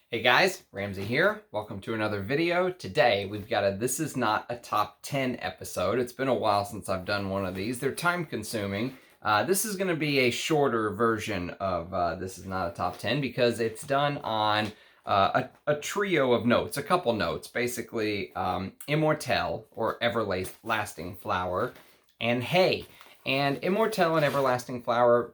Hey guys, Ramsey here. Welcome to another video. Today we've got a This Is Not a Top 10 episode. It's been a while since I've done one of these. They're time consuming. This is going to be a shorter version of This Is Not a Top 10 because it's done on a trio of notes, a couple notes. Basically, Immortelle, or Everlasting Flower, and Hay. And Immortelle and Everlasting Flower,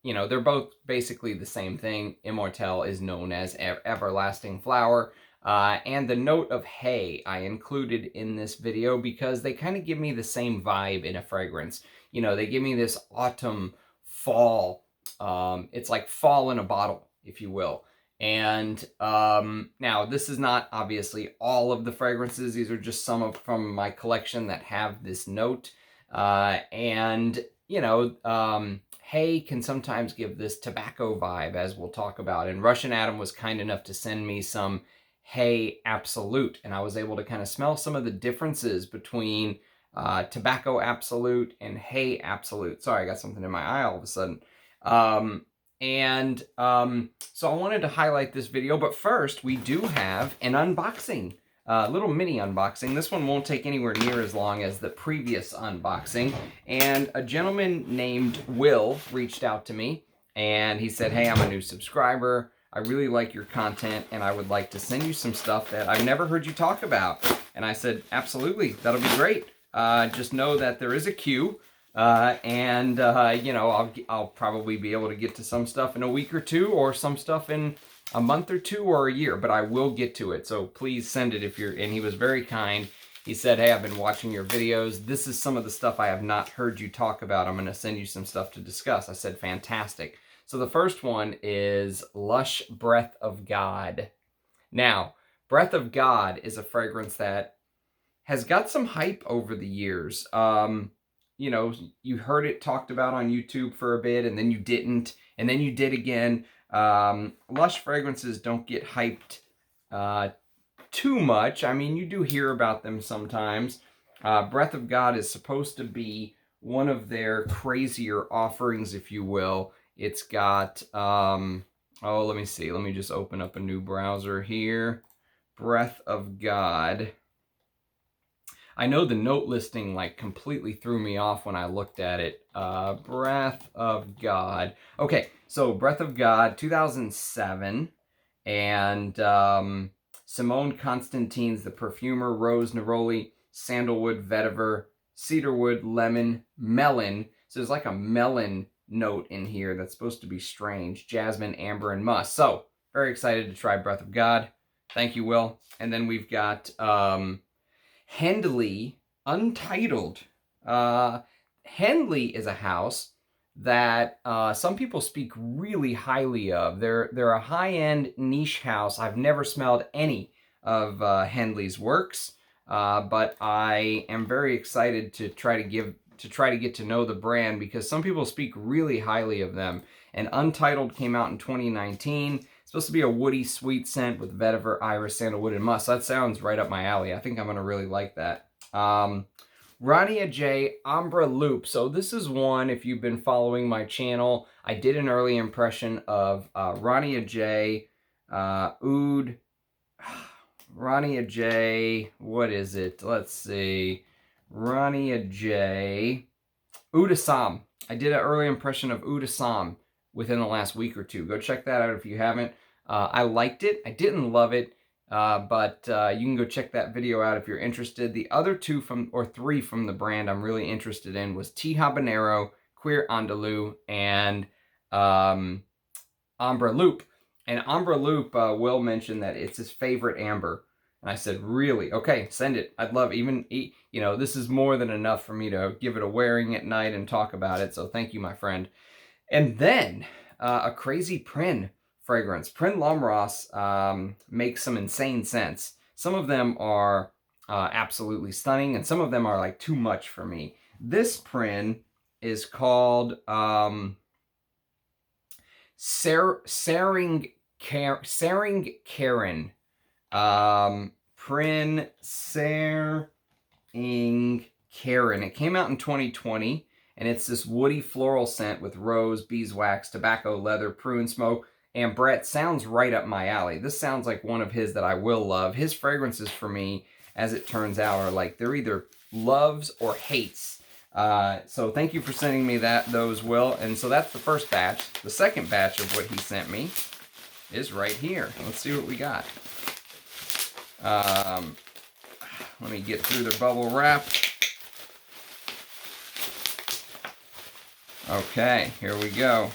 you know, they're both basically the same thing. Immortelle is known as Everlasting Flower. And the note of Hay I included in this video because they kind of give me the same vibe in a fragrance. You know, they give me this autumn, fall. It's like fall in a bottle, if you will. And now this is not obviously all of the fragrances. These are just some from my collection that have this note. And, you know, Hay can sometimes give this tobacco vibe, as we'll talk about. And Russian Adam was kind enough to send me some Hay Absolute, and I was able to kind of smell some of the differences between Tobacco Absolute and Hay Absolute. Sorry, I got something in my eye all of a sudden. So I wanted to highlight this video, but first we do have an unboxing. Little mini unboxing. This one won't take anywhere near as long as the previous unboxing. And a gentleman named Will reached out to me and he said, hey, I'm a new subscriber. I really like your content and I would like to send you some stuff that I've never heard you talk about. And I said, absolutely, that'll be great. Just know that there is a queue. You know, I'll probably be able to get to some stuff in a week or two, or some stuff in a month or two or a year, but I will get to it. So please send it if you're, and he was very kind. He said, hey, I've been watching your videos. This is some of the stuff I have not heard you talk about. I'm going to send you some stuff to discuss. I said, fantastic. So the first one is Lush Breath of God. Now, Breath of God is a fragrance that has got some hype over the years. You know, you heard it talked about on YouTube for a bit, and then you didn't, and then you did again. Lush fragrances don't get hyped too much. I mean, you do hear about them sometimes. Breath of God is supposed to be one of their crazier offerings, if you will. It's got, oh, let me see. Let me just open up a new browser here. Breath of God. I know the note listing like completely threw me off when I looked at it. Breath of God. Okay, so Breath of God, 2007. And Simone Constantine's The Perfumer, Rose Neroli, Sandalwood, Vetiver, Cedarwood, Lemon, Melon. So there's like a melon note in here that's supposed to be strange. Jasmine, Amber, and Musk. So, very excited to try Breath of God. Thank you, Will. And then we've got Henley Untitled. Henley is a house that some people speak really highly of. They're a high-end niche house. I've never smelled any of Henley's works, but I am very excited to try to get to know the brand because some people speak really highly of them. And Untitled came out in 2019. It's supposed to be a woody, sweet scent with vetiver, iris, sandalwood, and musk. That sounds right up my alley. I think I'm going to really like that. Rania J. Ambre Loop. So this is one, if you've been following my channel, I did an early impression of Rania J. Oud. Rania J. What is it? Let's see. Rania J. Oud Assam. I did an early impression of Oud Assam within the last week or two. Go check that out if you haven't. I liked it. I didn't love it. But you can go check that video out if you're interested. The other three from the brand I'm really interested in was Tea Habanero, Queer Andalou, and Ambre Loop. And Ambre Loop, Will mentioned that it's his favorite amber. And I said, really? Okay, send it. I'd love you know, this is more than enough for me to give it a wearing at night and talk about it. So thank you, my friend. And then a Crazy Prin fragrance. Prin L'Homme makes some insane scents. Some of them are absolutely stunning, and some of them are like too much for me. This Prin is called Saring Karen. Prin Saring Karen. It came out in 2020, and it's this woody floral scent with rose, beeswax, tobacco, leather, prune, smoke, And Brett, sounds right up my alley. This sounds like one of his that I will love. His fragrances for me, as it turns out, are like they're either loves or hates. So thank you for sending me those, Will. And so that's the first batch. The second batch of what he sent me is right here. Let's see what we got. Let me get through the bubble wrap. Okay, here we go.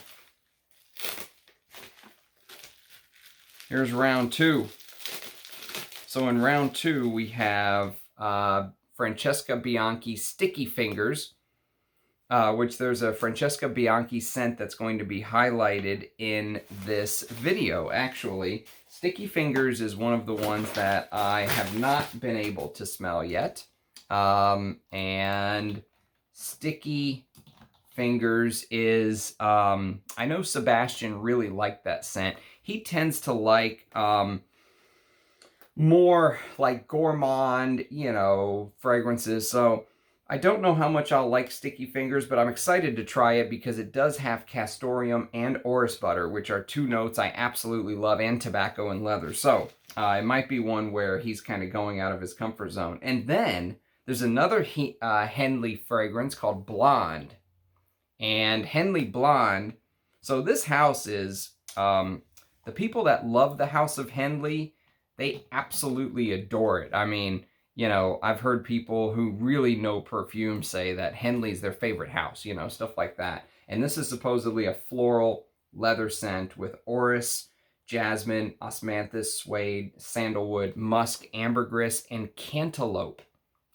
Here's round 2. So in round 2, we have Francesca Bianchi Sticky Fingers, which there's a Francesca Bianchi scent that's going to be highlighted in this video, actually. Sticky Fingers is one of the ones that I have not been able to smell yet. And Sticky Fingers is, I know Sebastian really liked that scent. He tends to like more like gourmand, you know, fragrances. So I don't know how much I'll like Sticky Fingers, but I'm excited to try it because it does have castoreum and orris butter, which are 2 notes I absolutely love, and tobacco and leather. So it might be one where he's kind of going out of his comfort zone. And then there's another Henley fragrance called Blonde. And Henley Blonde, so this house is, the people that love the House of Henley, they absolutely adore it. I mean, you know, I've heard people who really know perfume say that Henley's their favorite house, you know, stuff like that. And this is supposedly a floral leather scent with orris, jasmine, osmanthus, suede, sandalwood, musk, ambergris, and cantaloupe.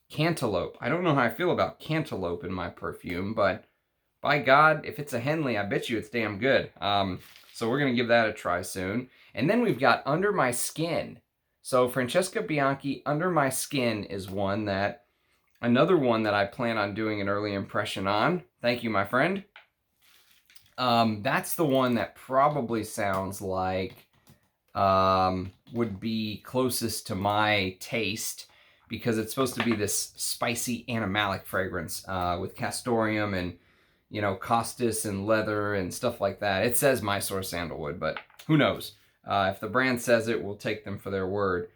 Cantaloupe. I don't know how I feel about cantaloupe in my perfume, but by God, if it's a Henley, I bet you it's damn good. So we're going to give that a try soon. And then we've got Under My Skin. So Francesca Bianchi Under My Skin is another one that I plan on doing an early impression on. Thank you, my friend. That's the one that probably sounds like would be closest to my taste, because it's supposed to be this spicy animalic fragrance with castoreum and, you know, costus and leather and stuff like that. It says Mysore sandalwood, but who knows? If the brand says it, we'll take them for their word.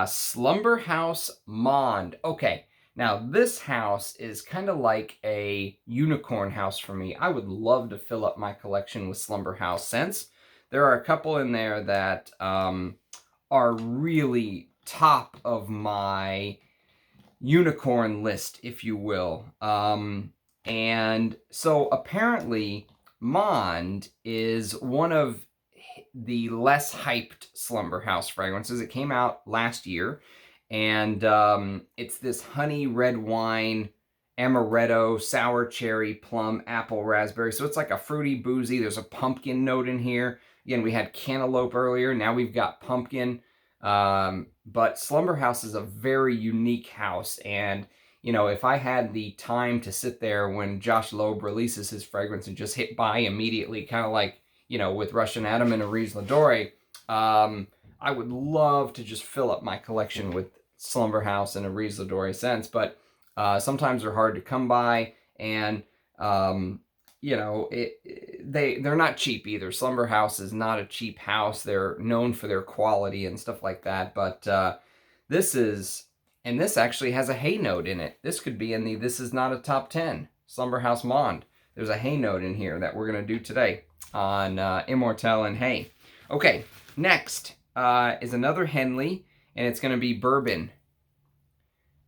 Slumber House Monde. Okay, now this house is kind of like a unicorn house for me. I would love to fill up my collection with Slumber House scents. There are a couple in there that are really top of my unicorn list, if you will. And so apparently Monde is one of the less hyped Slumber House fragrances. It came out last year, and it's this honey, red wine, amaretto, sour cherry, plum, apple, raspberry. So it's like a fruity, boozy. There's a pumpkin note in here. Again, we had cantaloupe earlier. Now we've got pumpkin. But Slumber House is a very unique house, and you know, if I had the time to sit there when Josh Loeb releases his fragrance and just hit buy immediately, kind of like, you know, with Russian Adam and Arise Ladore, I would love to just fill up my collection with Slumber House and Arise Ladore scents, but sometimes they're hard to come by, and you know, they're not cheap either. Slumber House is not a cheap house. They're known for their quality and stuff like that, but and this actually has a hay note in it. This could be in the This Is Not a Top 10, Slumber House Monde. There's a hay note in here that we're going to do today on Immortelle Hay. Okay, next is another Henley, and it's going to be Bourbon.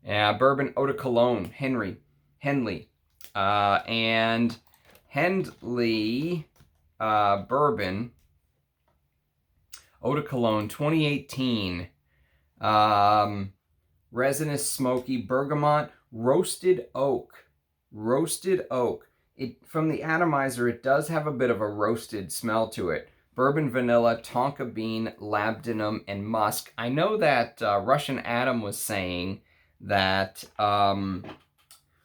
Bourbon Eau de Cologne, Henley. And Henley Bourbon Eau de Cologne 2018. Resinous, smoky, bergamot, roasted oak. Roasted oak. From the atomizer, it does have a bit of a roasted smell to it. Bourbon vanilla, tonka bean, labdanum, and musk. I know that Russian Adam was saying that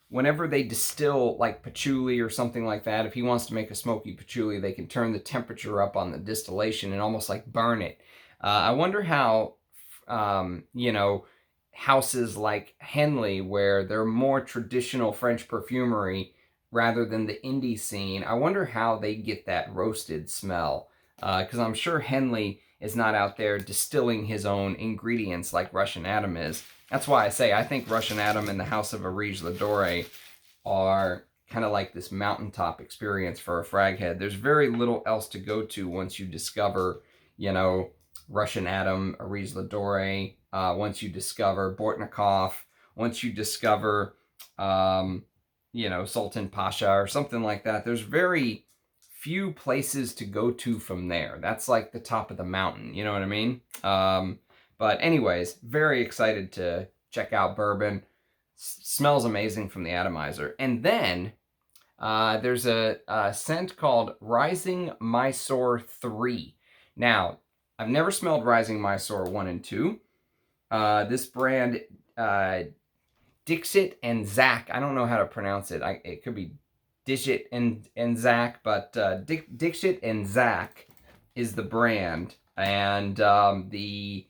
whenever they distill like patchouli or something like that, if he wants to make a smoky patchouli, they can turn the temperature up on the distillation and almost like burn it. I wonder how, you know, houses like Henley, where they're more traditional French perfumery rather than the indie scene, I wonder how they get that roasted smell. because I'm sure Henley is not out there distilling his own ingredients like Russian Adam is. That's why I say I think Russian Adam and the House of Arige Ladore are kind of like this mountaintop experience for a frag head. There's very little else to go to once you discover, you know, Russian Adam, Arige Ladore, once you discover Bortnikov, once you discover, you know, Sultan Pasha or something like that. There's very few places to go to from there. That's like the top of the mountain, you know what I mean? But anyways, very excited to check out bourbon. Smells amazing from the atomizer. And then there's a scent called Rising Mysore 3. Now, I've never smelled Rising Mysore 1 and 2. This brand, Dixit and Zach, I don't know how to pronounce it. It could be Dixit and Zach, but Dixit and Zach is the brand. And the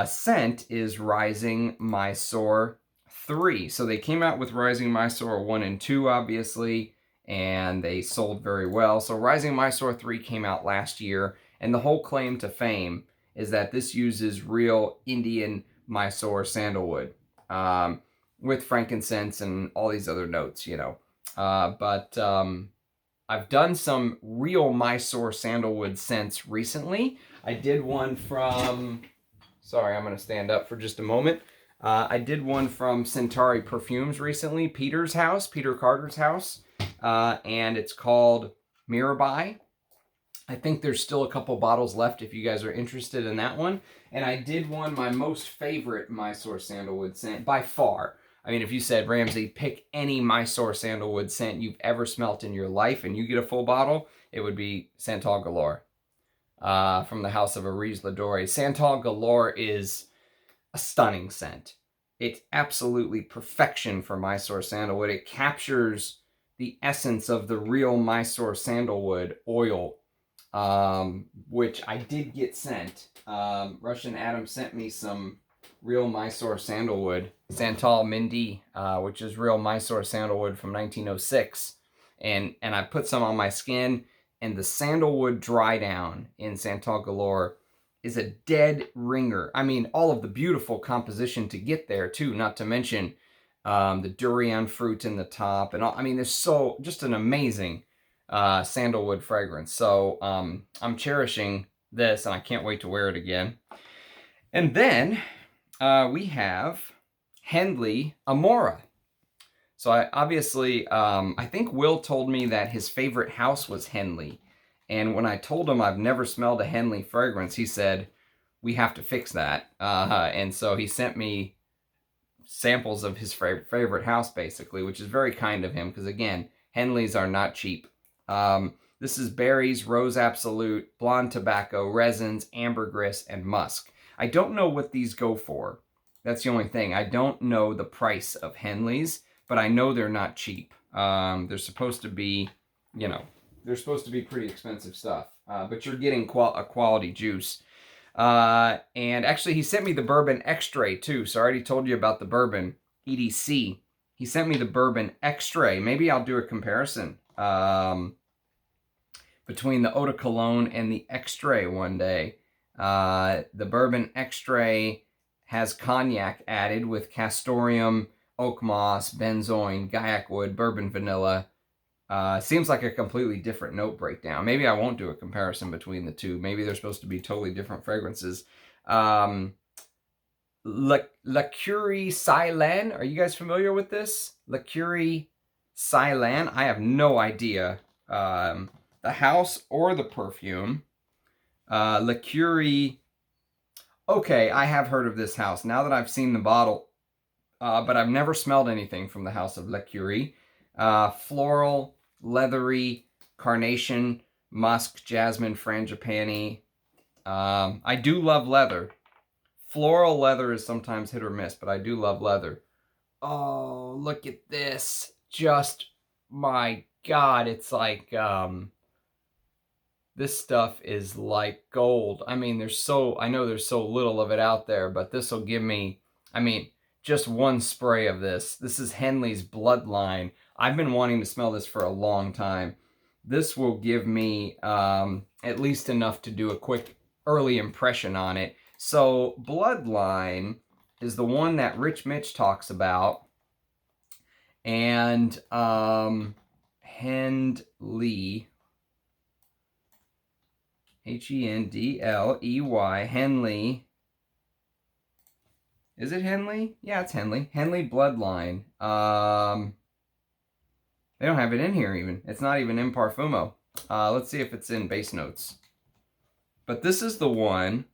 scent is Rising Mysore 3. So they came out with Rising Mysore 1 and 2, obviously, and they sold very well. So Rising Mysore 3 came out last year, and the whole claim to fame is that this uses real Indian Mysore sandalwood with frankincense and all these other notes, you know. But I've done some real Mysore sandalwood scents recently. I did one from... Sorry, I'm going to stand up for just a moment. I did one from Centauri Perfumes recently, Peter Carter's house, and it's called Mirabai. I think there's still a couple bottles left if you guys are interested in that one. And I did one, my most favorite Mysore sandalwood scent, by far. I mean, if you said, Ramsey, pick any Mysore sandalwood scent you've ever smelt in your life and you get a full bottle, it would be Santal Galore. From the House of Arige Ladore. Santal Galore is a stunning scent. It's absolutely perfection for Mysore sandalwood. It captures the essence of the real Mysore sandalwood oil, which I did get sent. Russian Adam sent me some real Mysore sandalwood, Santal Mindi, which is real Mysore sandalwood from 1906. And I put some on my skin, and the sandalwood dry down in Santal Galore is a dead ringer. I mean, all of the beautiful composition to get there, too, not to mention the durian fruit in the top. And all, I mean, there's just an amazing sandalwood fragrance. So I'm cherishing this, and I can't wait to wear it again. And then we have Henley Amora. So I think Will told me that his favorite house was Henley. And when I told him I've never smelled a Henley fragrance, he said, we have to fix that. And so he sent me samples of his favorite house, basically, which is very kind of him, because, again, Henleys are not cheap. This is berries, rose absolute, blonde tobacco, resins, ambergris, and musk. I don't know what these go for. That's the only thing. I don't know the price of Henleys, but I know they're not cheap. They're supposed to be, you know, they're supposed to be pretty expensive stuff. But you're getting a quality juice. And actually, he sent me the bourbon extrait, too. So I already told you about the bourbon, EDC. He sent me the bourbon extrait. Maybe I'll do a comparison between the Eau de Cologne and the extrait one day. The bourbon extrait has cognac added with castoreum, oak moss, benzoin, gaiac wood, bourbon vanilla. Seems like a completely different note breakdown. Maybe I won't do a comparison between the two. Maybe they're supposed to be totally different fragrances. La Curie Ceylan. Are you guys familiar with this? La Curie Ceylan. I have no idea the house or the perfume. La Curie. Okay, I have heard of this house now that I've seen the bottle, but I've never smelled anything from the house of La Curie. Floral, leathery, carnation, musk, jasmine, frangipani. I do love leather. Floral leather is sometimes hit or miss, but I do love leather. Oh, look at this. Just, my God, it's like, this stuff is like gold. I mean, I know there's so little of it out there, but this will give me, I mean, just one spray of this. This is Henley's Bloodline. I've been wanting to smell this for a long time. this will give me at least enough to do a quick early impression on it. So Bloodline is the one that Rich Mitch talks about, and Hendley, Hendley, Henley. Is it Henley? Yeah, it's Henley. Henley Bloodline. They don't have it in here even. It's not even in Parfumo. Let's see if it's in base notes. But this is the one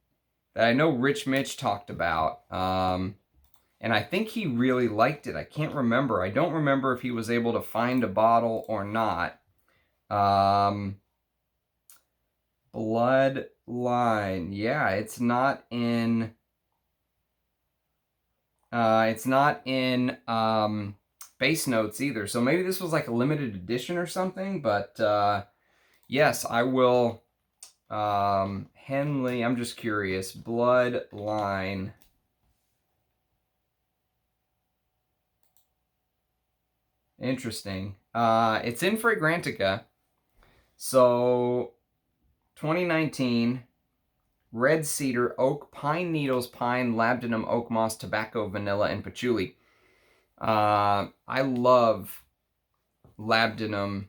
that I know Rich Mitch talked about. And I think he really liked it. I can't remember. I don't remember if he was able to find a bottle or not. Bloodline. Yeah, it's not in... base notes either. So maybe this was like a limited edition or something. But yes, I will... Henley, I'm just curious. Bloodline. Interesting. It's in Fragrantica. So, 2019, red cedar, oak, pine needles, pine, labdanum, oak moss, tobacco, vanilla, and patchouli. I love labdanum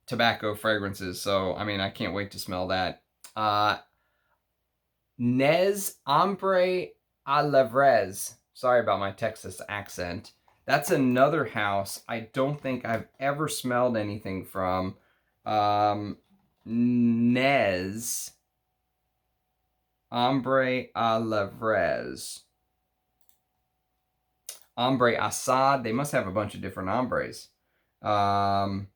tobacco fragrances, so, I mean, I can't wait to smell that. Nez Ambre a la Vraise. Sorry about my Texas accent. That's another house I don't think I've ever smelled anything from. Nez Ambre a la Vraise. Ambre Assad. They must have a bunch of different Ambres. Ambre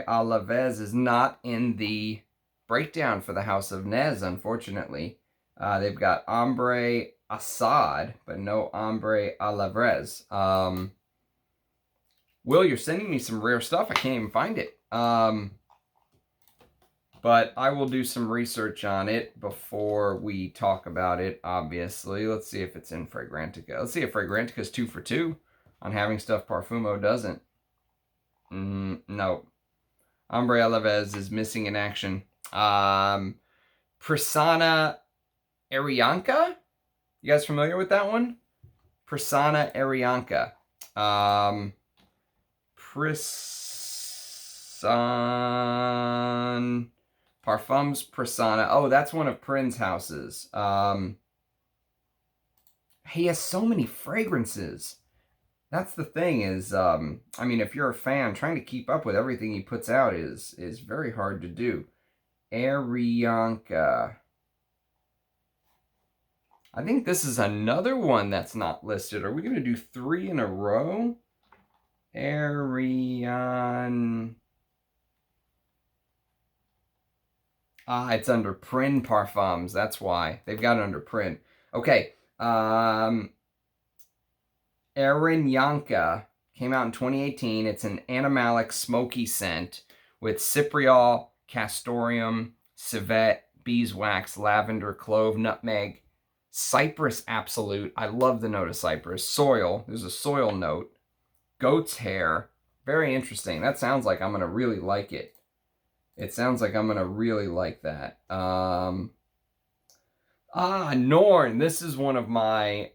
a la Vraise is not in the breakdown for the House of Nez, unfortunately. They've got Ambre Assad, but no Ambre a la Vraise. Will, you're sending me some rare stuff. I can't even find it. But I will do some research on it before we talk about it, obviously. Let's see if it's in Fragrantica. Let's see if Fragrantica's 2 for 2 on having stuff Parfumo doesn't. No. Ambre a la Vraise is missing in action. Prasanna Arianka? You guys familiar with that one? Prasanna Arianka. Parfums Prasanna. Oh, that's one of Prin's houses. He has so many fragrances. That's the thing is, I mean, if you're a fan, trying to keep up with everything he puts out is very hard to do. Arianka. I think this is another one that's not listed. Are we going to do 3 in a row? Arian. It's under Prin Parfums. That's why. They've got it under Prin. Okay. Arianka came out in 2018. It's an animalic smoky scent with cypriol, castoreum, civet, beeswax, lavender, clove, nutmeg, cypress absolute. I love the note of cypress. Soil. There's a soil note. Goat's hair. Very interesting. That sounds like I'm going to really like it. It sounds like I'm going to really like that. Norn. This is one of my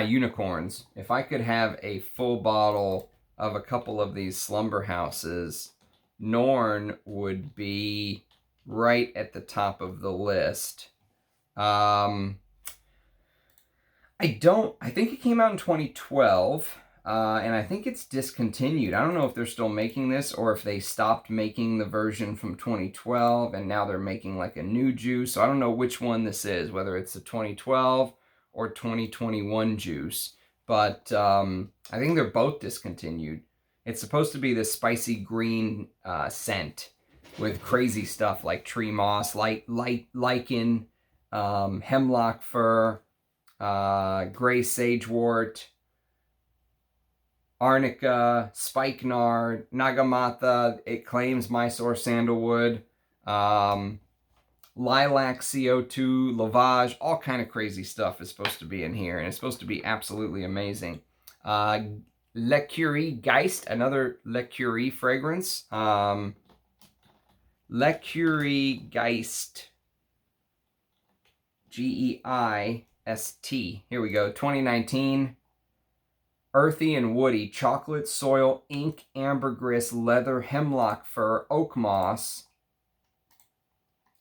unicorns. If I could have a full bottle of a couple of these slumber houses, Norn would be right at the top of the list. I think it came out in 2012, and I think it's discontinued. I don't know if they're still making this or if they stopped making the version from 2012 and now they're making like a new juice. So I don't know which one this is, whether it's the 2012 or 2021 juice. But I think they're both discontinued. It's supposed to be this spicy green scent with crazy stuff like tree moss, lichen, hemlock fir, gray sagewort, arnica, spikenard, nagamata. It claims Mysore sandalwood, lilac CO2, lavage, all kind of crazy stuff is supposed to be in here, and it's supposed to be absolutely amazing. Le Curie Geist, another Le Curie fragrance. Le Curie Geist. Geist. Here we go. 2019. Earthy and woody. Chocolate, soil, ink, ambergris, leather, hemlock fir, oak moss.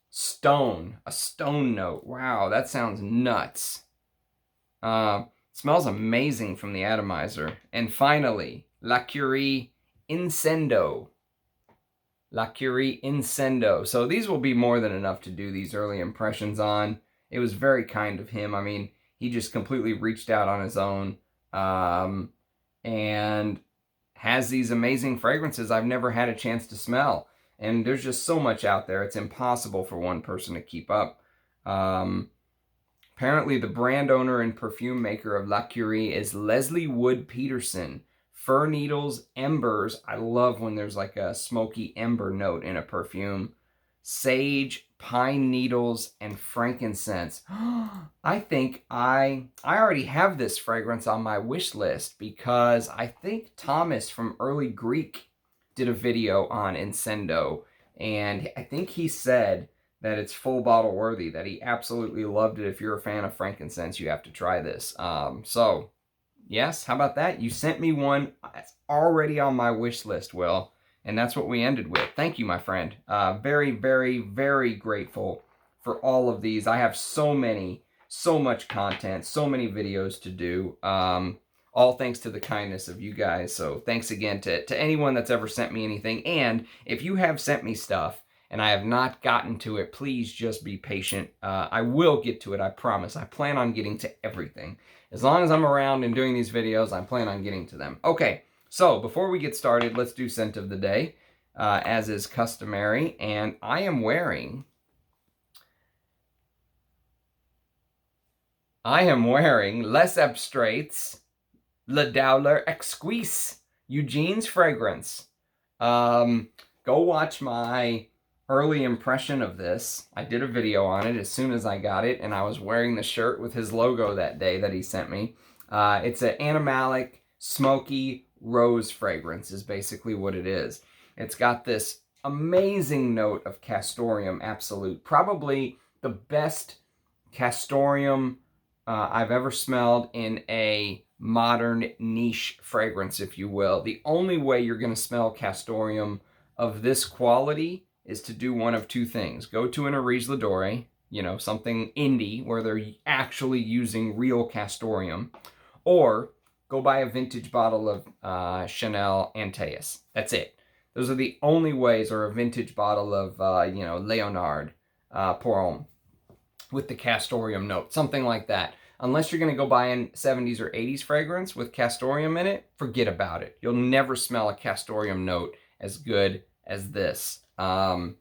Stone. A stone note. Wow, that sounds nuts. Smells amazing from the atomizer. And finally, La Curie Incendo. La Curie Incendo. So these will be more than enough to do these early impressions on. It was very kind of him. I mean, he just completely reached out on his own. And has these amazing fragrances I've never had a chance to smell. And there's just so much out there. It's impossible for one person to keep up. Apparently, the brand owner and perfume maker of La Curie is Leslie Wood Peterson. Fir needles, embers. I love when there's like a smoky ember note in a perfume. Sage, pine needles, and frankincense. I think I already have this fragrance on my wish list because I think Thomas from Early Greek did a video on Incendo, and I think he said that it's full bottle worthy, that he absolutely loved it. If you're a fan of frankincense, you have to try this. So, yes, how about that? You sent me one. It's already on my wish list, Will, and that's what we ended with. Thank you, my friend. Very, very, very grateful for all of these. I have so much content, so many videos to do. All thanks to the kindness of you guys. So thanks again to anyone that's ever sent me anything. And if you have sent me stuff and I have not gotten to it, please just be patient. I will get to it, I promise. I plan on getting to everything. As long as I'm around and doing these videos, I plan on getting to them. Okay, so before we get started, let's do scent of the day, as is customary. And I am wearing Les Abstraits Le Dowler Exquise Eugene's fragrance. Go watch my early impression of this. I did a video on it as soon as I got it, and I was wearing the shirt with his logo that day that he sent me. It's an animalic, smoky rose fragrance is basically what it is. It's got this amazing note of castoreum absolute. Probably the best castoreum I've ever smelled in a modern niche fragrance, if you will. The only way you're going to smell castoreum of this quality is to do one of two things. Go to an Arise Ladore, you know, something indie where they're actually using real castoreum, or go buy a vintage bottle of Chanel Antaeus. That's it. Those are the only ways, or a vintage bottle of, you know, Leonard Pour with the castoreum note, something like that. Unless you're going to go buy a 70s or 80s fragrance with castoreum in it, forget about it. You'll never smell a castoreum note as good as this. In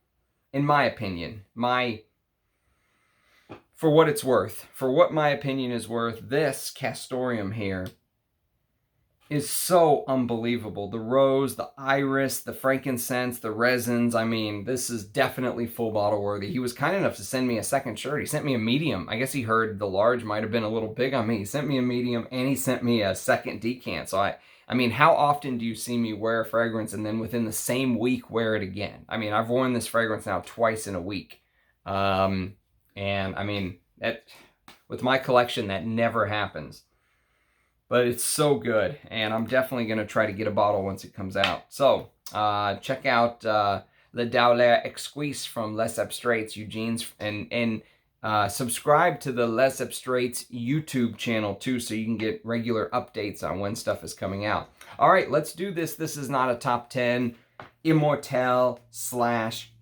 my opinion, for what it's worth, for what my opinion is worth, this castoreum here is so unbelievable. The rose, the iris, the frankincense, the resins. I mean, this is definitely full bottle worthy. He was kind enough to send me a second shirt. He sent me a medium. I guess he heard the large might have been a little big on me. He sent me a medium and he sent me a second decant. So I mean, how often do you see me wear a fragrance and then within the same week wear it again? I mean, I've worn this fragrance now twice in a week. And I mean, with my collection, that never happens. But it's so good, and I'm definitely going to try to get a bottle once it comes out. So, check out Le Dowler Exquise from Les Abstraits, Eugene's, and subscribe to the Les Abstraits YouTube channel, too, so you can get regular updates on when stuff is coming out. All right, let's do this. This is not a top 10 Immortelle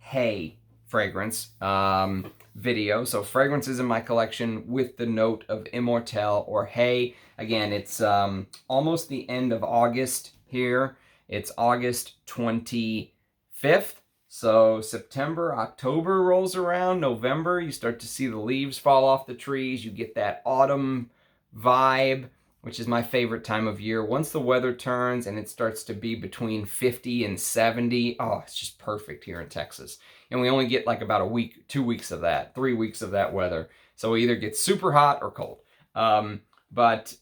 Hay fragrance video. So fragrances in my collection with the note of Immortelle or Hay. Again, it's almost the end of August here. It's August 25th. So September, October rolls around. November, you start to see the leaves fall off the trees. You get that autumn vibe, which is my favorite time of year. Once the weather turns and it starts to be between 50 and 70, oh, it's just perfect here in Texas. And we only get like about a week, 2 weeks of that, 3 weeks of that weather. So we either get super hot or cold. But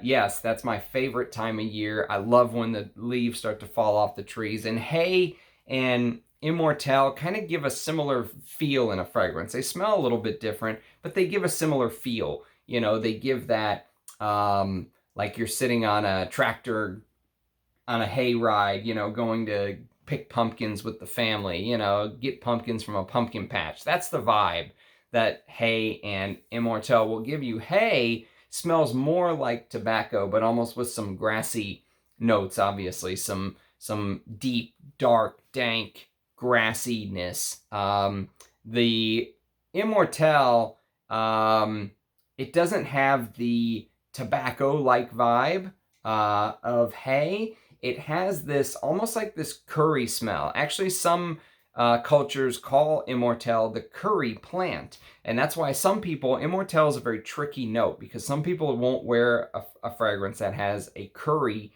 yes, that's my favorite time of year. I love when the leaves start to fall off the trees. And Hay and Immortelle kind of give a similar feel in a fragrance. They smell a little bit different, but they give a similar feel. You know, they give that like you're sitting on a tractor on a hay ride, you know, going to pick pumpkins with the family, you know, get pumpkins from a pumpkin patch. That's the vibe that Hay and Immortelle will give you. Hay smells more like tobacco, but almost with some grassy notes, obviously. Some deep, dark, dank grassiness. The Immortelle, it doesn't have the tobacco-like vibe of Hay. It has this, almost like this curry smell. Actually, some cultures call Immortelle the curry plant. And that's why some people, Immortelle is a very tricky note, because some people won't wear a fragrance that has a curry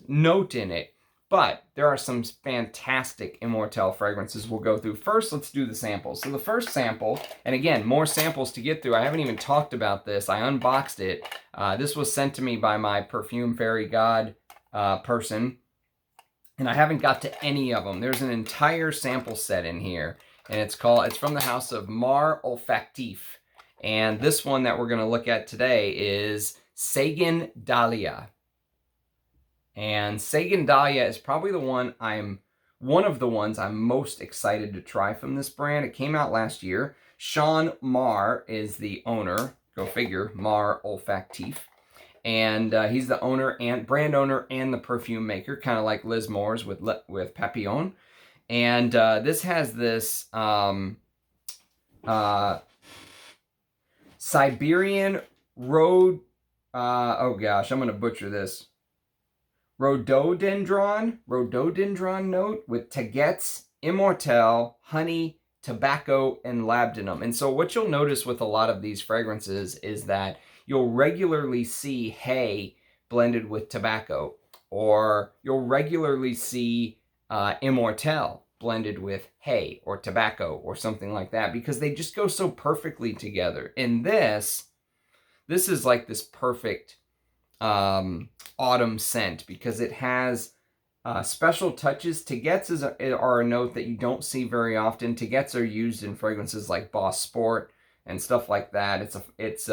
note in it. But there are some fantastic Immortelle fragrances we'll go through. First, let's do the samples. So the first sample, and again, more samples to get through. I haven't even talked about this. I unboxed it. This was sent to me by my perfume fairy god person, and I haven't got to any of them. There's an entire sample set in here, and it's from the house of Maher Olfactive. And this one that we're going to look at today is Sagan Dahlia. And Sagan Dahlia is probably one of the ones I'm most excited to try from this brand. It came out last year. Sean Maher is the owner. Go figure, Maher Olfactive. And he's the owner and brand owner and the perfume maker, kind of like Liz Moore's with Papillon. And this has this Siberian oh gosh, I'm going to butcher this. Rhododendron note with tagetes, Immortelle, honey, tobacco, and labdanum. And so what you'll notice with a lot of these fragrances is that you'll regularly see hay blended with tobacco, or you'll regularly see Immortelle blended with hay or tobacco or something like that, because they just go so perfectly together. And this is like this perfect autumn scent, because it has special touches. Tagetes are a note that you don't see very often. Tagetes are used in fragrances like Boss Sport and stuff like that. It's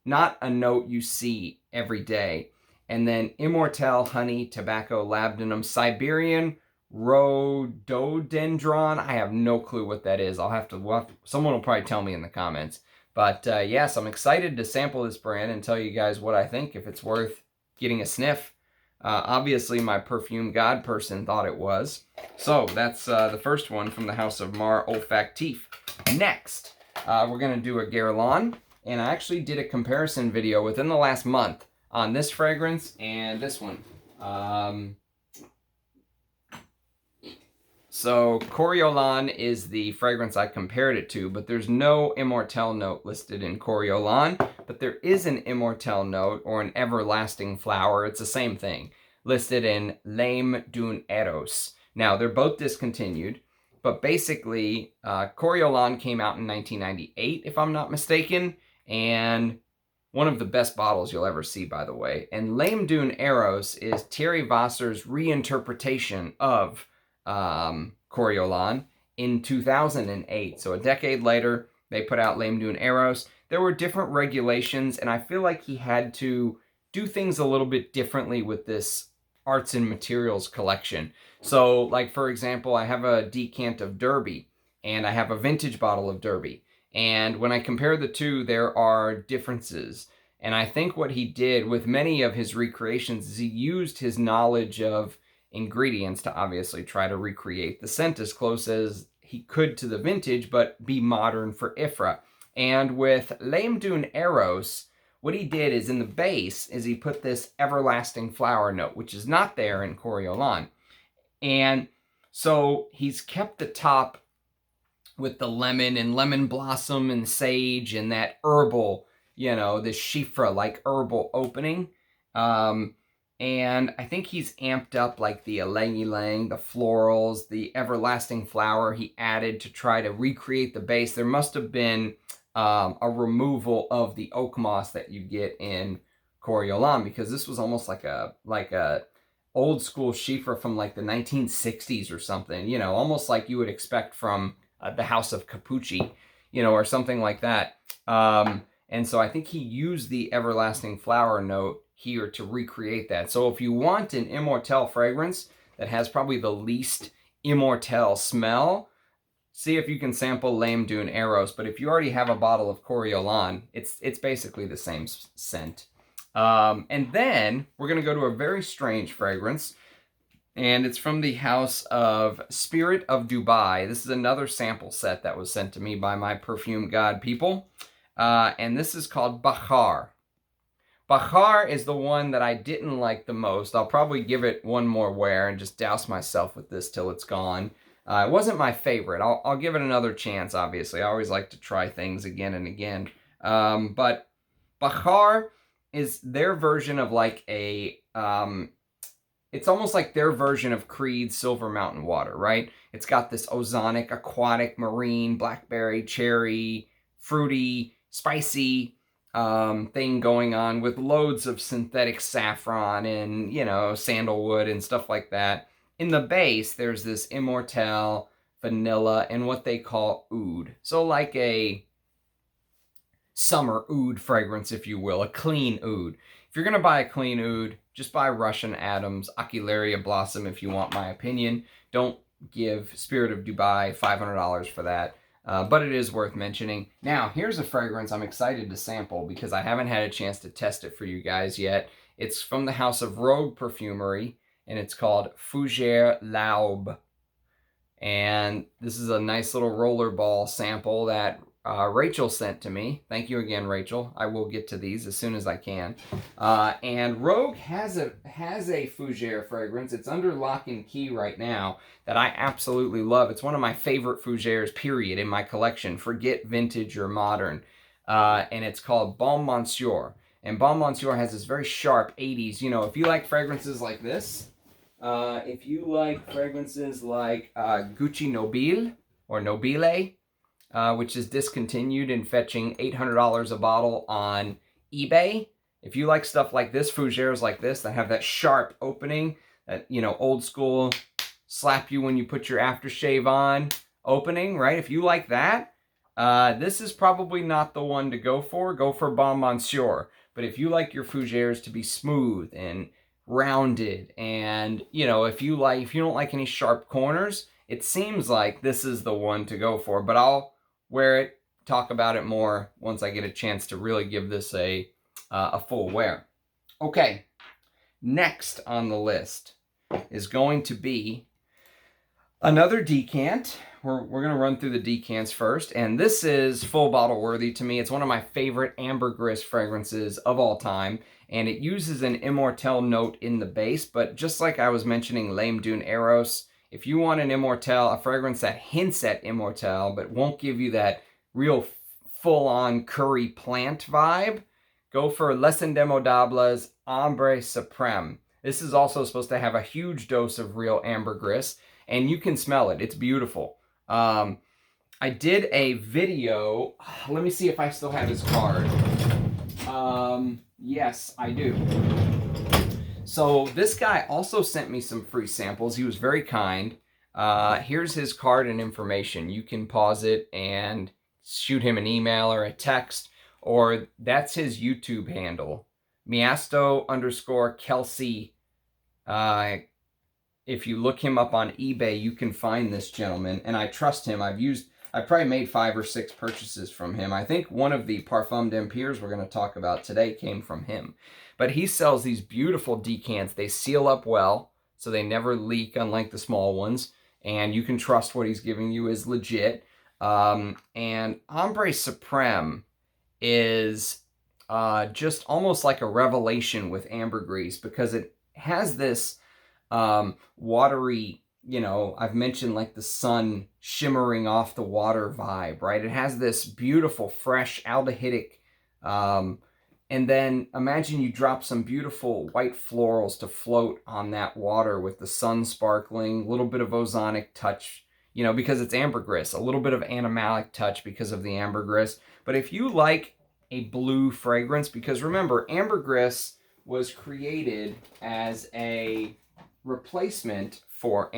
not a note you see every day. And then Immortelle, honey, tobacco, labdanum, Siberian rhododendron. I have no clue what that is. Someone will probably tell me in the comments. But yes, I'm excited to sample this brand and tell you guys what I think, if it's worth getting a sniff. Obviously, my perfume god person thought it was. So that's the first one from the house of Maher Olfactive. Next, we're going to do a Guerlain. And I actually did a comparison video within the last month on this fragrance and this one. So Coriolan is the fragrance I compared it to, but there's no Immortelle note listed in Coriolan, but there is an Immortelle note, or an everlasting flower, it's the same thing, listed in L'âme d'un Héros. Now, they're both discontinued, but basically, Coriolan came out in 1998, if I'm not mistaken, and one of the best bottles you'll ever see, by the way. And L'âme d'un Héros is Thierry Vassar's reinterpretation of Coriolan in 2008. So a decade later, they put out L'âme d'un Héros. There were different regulations, and I feel like he had to do things a little bit differently with this arts and materials collection. So, like, for example, I have a decant of Derby, and I have a vintage bottle of Derby. And when I compare the two, there are differences. And I think what he did with many of his recreations is he used his knowledge of ingredients to obviously try to recreate the scent as close as he could to the vintage, but be modern for IFRA. And with L'âme d'un Héros, what he did is in the base is he put this everlasting flower note, which is not there in Coriolan. And so he's kept the top with the lemon and lemon blossom and sage and that herbal, you know, this Shifra-like herbal opening. And I think he's amped up like the ylang-ylang, the florals, the everlasting flower he added to try to recreate the base. There must have been a removal of the oak moss that you get in Coriolan, because this was almost like a old school Schiefer from like the 1960s or something, you know, almost like you would expect from the House of Capucci, you know, or something like that. And so I think he used the Everlasting Flower note here to recreate that. So if you want an Immortelle fragrance that has probably the least Immortelle smell, see if you can sample L'âme d'une Héros. But if you already have a bottle of Coriolan, it's basically the same scent. And then we're going to go to a very strange fragrance, and it's from the house of Spirit of Dubai. This is another sample set that was sent to me by my perfume god people. And this is called Bahar. Bahar is the one that I didn't like the most. I'll probably give it one more wear and just douse myself with this till it's gone. It wasn't my favorite. I'll give it another chance, obviously. I always like to try things again and again. But Bahar is their version of like a... it's almost like their version of Creed's Silver Mountain Water, right? It's got this ozonic, aquatic, marine, blackberry, cherry, fruity, spicy thing going on with loads of synthetic saffron and, you know, sandalwood and stuff like that. In the base, there's this Immortelle, vanilla, and what they call oud. So like a summer oud fragrance, if you will, a clean oud. If you're going to buy a clean oud, just buy Russian Adams, Ocularia Blossom if you want my opinion. Don't give Spirit of Dubai $500 for that. But it is worth mentioning. Now, here's a fragrance I'm excited to sample because I haven't had a chance to test it for you guys yet. It's from the house of Rogue Perfumery, and it's called Fougère L'âme. And this is a nice little rollerball sample that Rachel sent to me. Thank you again, Rachel. I will get to these as soon as I can. And Rogue has a Fougère fragrance. It's under lock and key right now that I absolutely love. It's one of my favorite Fougères, period, in my collection. Forget vintage or modern. And it's called Bon Monsieur. And Bon Monsieur has this very sharp 80s. You know, if you like fragrances like this, if you like fragrances like Gucci Nobile or Nobile, which is discontinued and fetching $800 a bottle on eBay. If you like stuff like this, Fougères like this, that have that sharp opening, that, you know, old school, slap you when you put your aftershave on opening, right? If you like that, this is probably not the one to go for. Go for Bon Monsieur. But if you like your Fougères to be smooth and rounded, and, you know, if you don't like any sharp corners, it seems like this is the one to go for. But I'll wear it, talk about it more once I get a chance to really give this a full wear. Okay, next on the list is going to be another decant. We're going to run through the decants first, and this is full bottle worthy to me. It's one of my favorite ambergris fragrances of all time, and it uses an Immortelle note in the base, but just like I was mentioning L'âme d'une Héros, if you want an Immortelle, a fragrance that hints at Immortelle but won't give you that real full-on curry plant vibe, go for Les Indemodables Ambre Suprême. This is also supposed to have a huge dose of real ambergris, and you can smell it. It's beautiful. I did a video. Let me see if I still have his card. Yes, I do. So this guy also sent me some free samples. He was very kind. Here's his card and information. You can pause it and shoot him an email or a text, or that's his YouTube handle, Miasto_Kelsey. If you look him up on eBay, you can find this gentleman, and I trust him. I probably made 5 or 6 purchases from him. I think one of the Parfum d'Empires we're going to talk about today came from him. But he sells these beautiful decants. They seal up well, so they never leak, unlike the small ones. And you can trust what he's giving you is legit. And Ambre Suprême is just almost like a revelation with ambergris, because it has this watery, you know, I've mentioned like the sun shimmering off the water vibe, right? It has this beautiful, fresh, aldehydic, and then imagine you drop some beautiful white florals to float on that water with the sun sparkling, a little bit of ozonic touch, you know, because it's ambergris, a little bit of animalic touch because of the ambergris. But if you like a blue fragrance, because remember, ambergris was created as a replacement for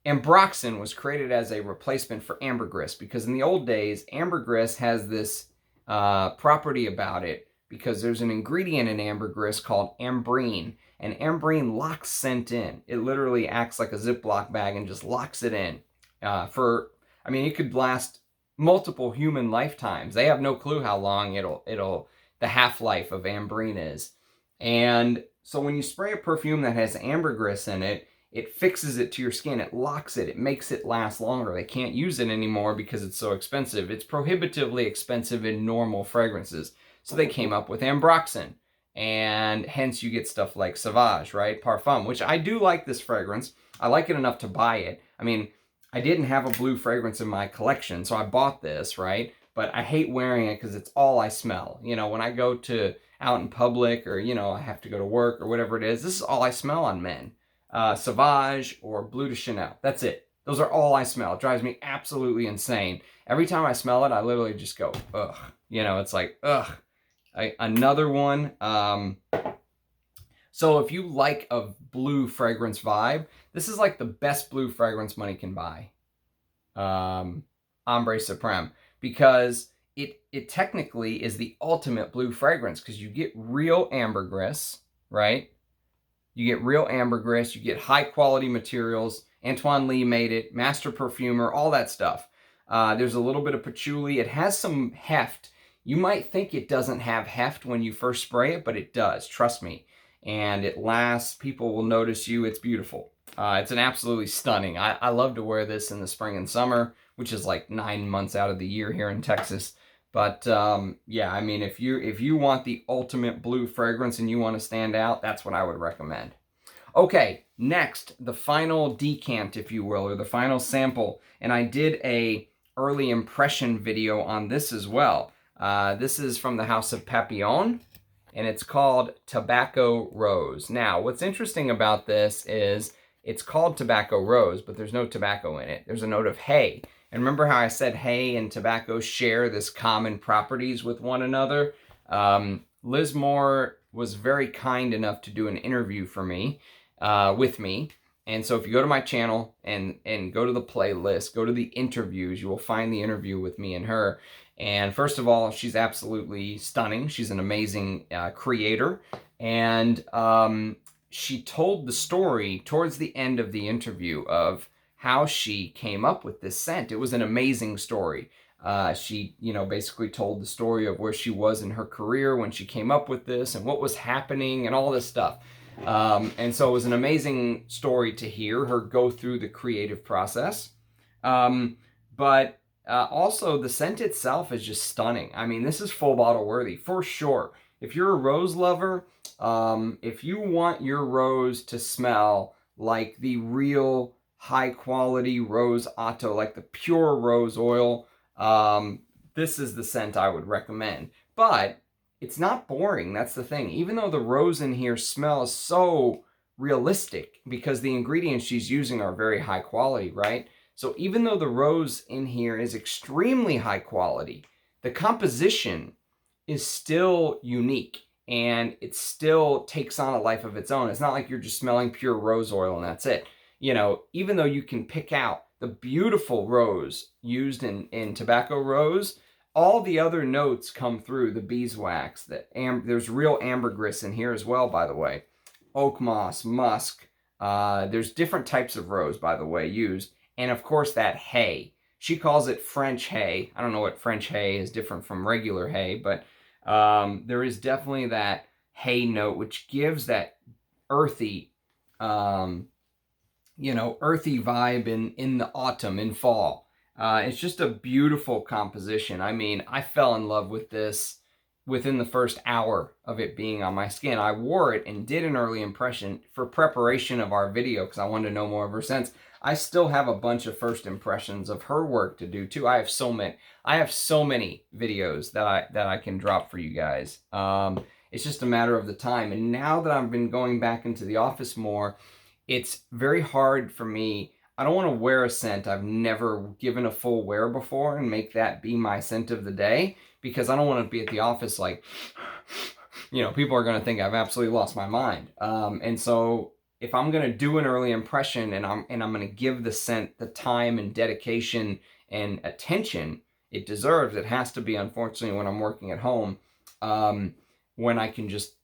ambroxan was created as a replacement for ambergris, because in the old days, ambergris has this property about it, because there's an ingredient in ambergris called ambrine, and ambrine locks scent in. It literally acts like a Ziploc bag and just locks it in. I mean, it could last multiple human lifetimes. They have no clue how long the half-life of ambrine is. And so when you spray a perfume that has ambergris in it, it fixes it to your skin, it locks it, it makes it last longer. They can't use it anymore because it's so expensive. It's prohibitively expensive in normal fragrances. So they came up with ambroxan, and hence you get stuff like Sauvage, right? Parfum, which I do like this fragrance. I like it enough to buy it. I mean, I didn't have a blue fragrance in my collection, so I bought this, right? But I hate wearing it because it's all I smell. You know, when I go out in public, or, you know, I have to go to work or whatever it is, this is all I smell on men. Sauvage or Bleu de Chanel. That's it. Those are all I smell. It drives me absolutely insane. Every time I smell it, I literally just go, ugh. You know, it's like, ugh. Another one. So if you like a blue fragrance vibe, this is like the best blue fragrance money can buy. Ambre Suprême. Because it technically is the ultimate blue fragrance, because you get real ambergris, right? You get real ambergris, you get high quality materials. Antoine Lee made it, master perfumer, all that stuff. There's a little bit of patchouli. It has some heft. You might think it doesn't have heft when you first spray it, but it does, trust me. And it lasts, people will notice you, it's beautiful. It's an absolutely stunning. I love to wear this in the spring and summer, which is like 9 months out of the year here in Texas. But yeah, I mean, if you want the ultimate blue fragrance and you want to stand out, that's what I would recommend. Okay, next, the final decant, if you will, or the final sample. And I did a early impression video on this as well. This is from the house of Papillon, and it's called Tobacco Rose. Now, what's interesting about this is it's called Tobacco Rose, but there's no tobacco in it. There's a note of hay. And remember how I said hay and tobacco share this common properties with one another? Liz Moore was very kind enough to do an interview for me, with me. And so if you go to my channel and go to the playlist, go to the interviews, you will find the interview with me and her. And first of all, she's absolutely stunning. She's an amazing creator. And she told the story towards the end of the interview of how she came up with this scent. It was an amazing story. She, you know, basically told the story of where she was in her career when she came up with this and what was happening and all this stuff. And so it was an amazing story to hear her go through the creative process. But also the scent itself is just stunning. I mean, this is full bottle worthy for sure. If you're a rose lover, if you want your rose to smell like the real high quality rose otto, like the pure rose oil, this is the scent I would recommend. But it's not boring, that's the thing. Even though the rose in here smells so realistic, because the ingredients she's using are very high quality, right? So even though the rose in here is extremely high quality, the composition is still unique, and it still takes on a life of its own. It's not like you're just smelling pure rose oil and that's it. You know, even though you can pick out the beautiful rose used in Tobacco Rose, all the other notes come through, the beeswax, there's real ambergris in here as well, by the way. Oak moss, musk, there's different types of rose, by the way, used. And of course that hay. She calls it French hay. I don't know what French hay is different from regular hay, but there is definitely that hay note, which gives that earthy, you know, earthy vibe in the autumn, in fall. It's just a beautiful composition. I mean, I fell in love with this within the first hour of it being on my skin. I wore it and did an early impression for preparation of our video because I wanted to know more of her scents. I still have a bunch of first impressions of her work to do too. I have so many videos that I can drop for you guys. It's just a matter of the time. And now that I've been going back into the office more, it's very hard for me. I don't want to wear a scent I've never given a full wear before and make that be my scent of the day, because I don't want to be at the office like, you know, people are going to think I've absolutely lost my mind. And so if I'm going to do an early impression and I'm going to give the scent the time and dedication and attention it deserves, it has to be, unfortunately, when I'm working at home, when I can just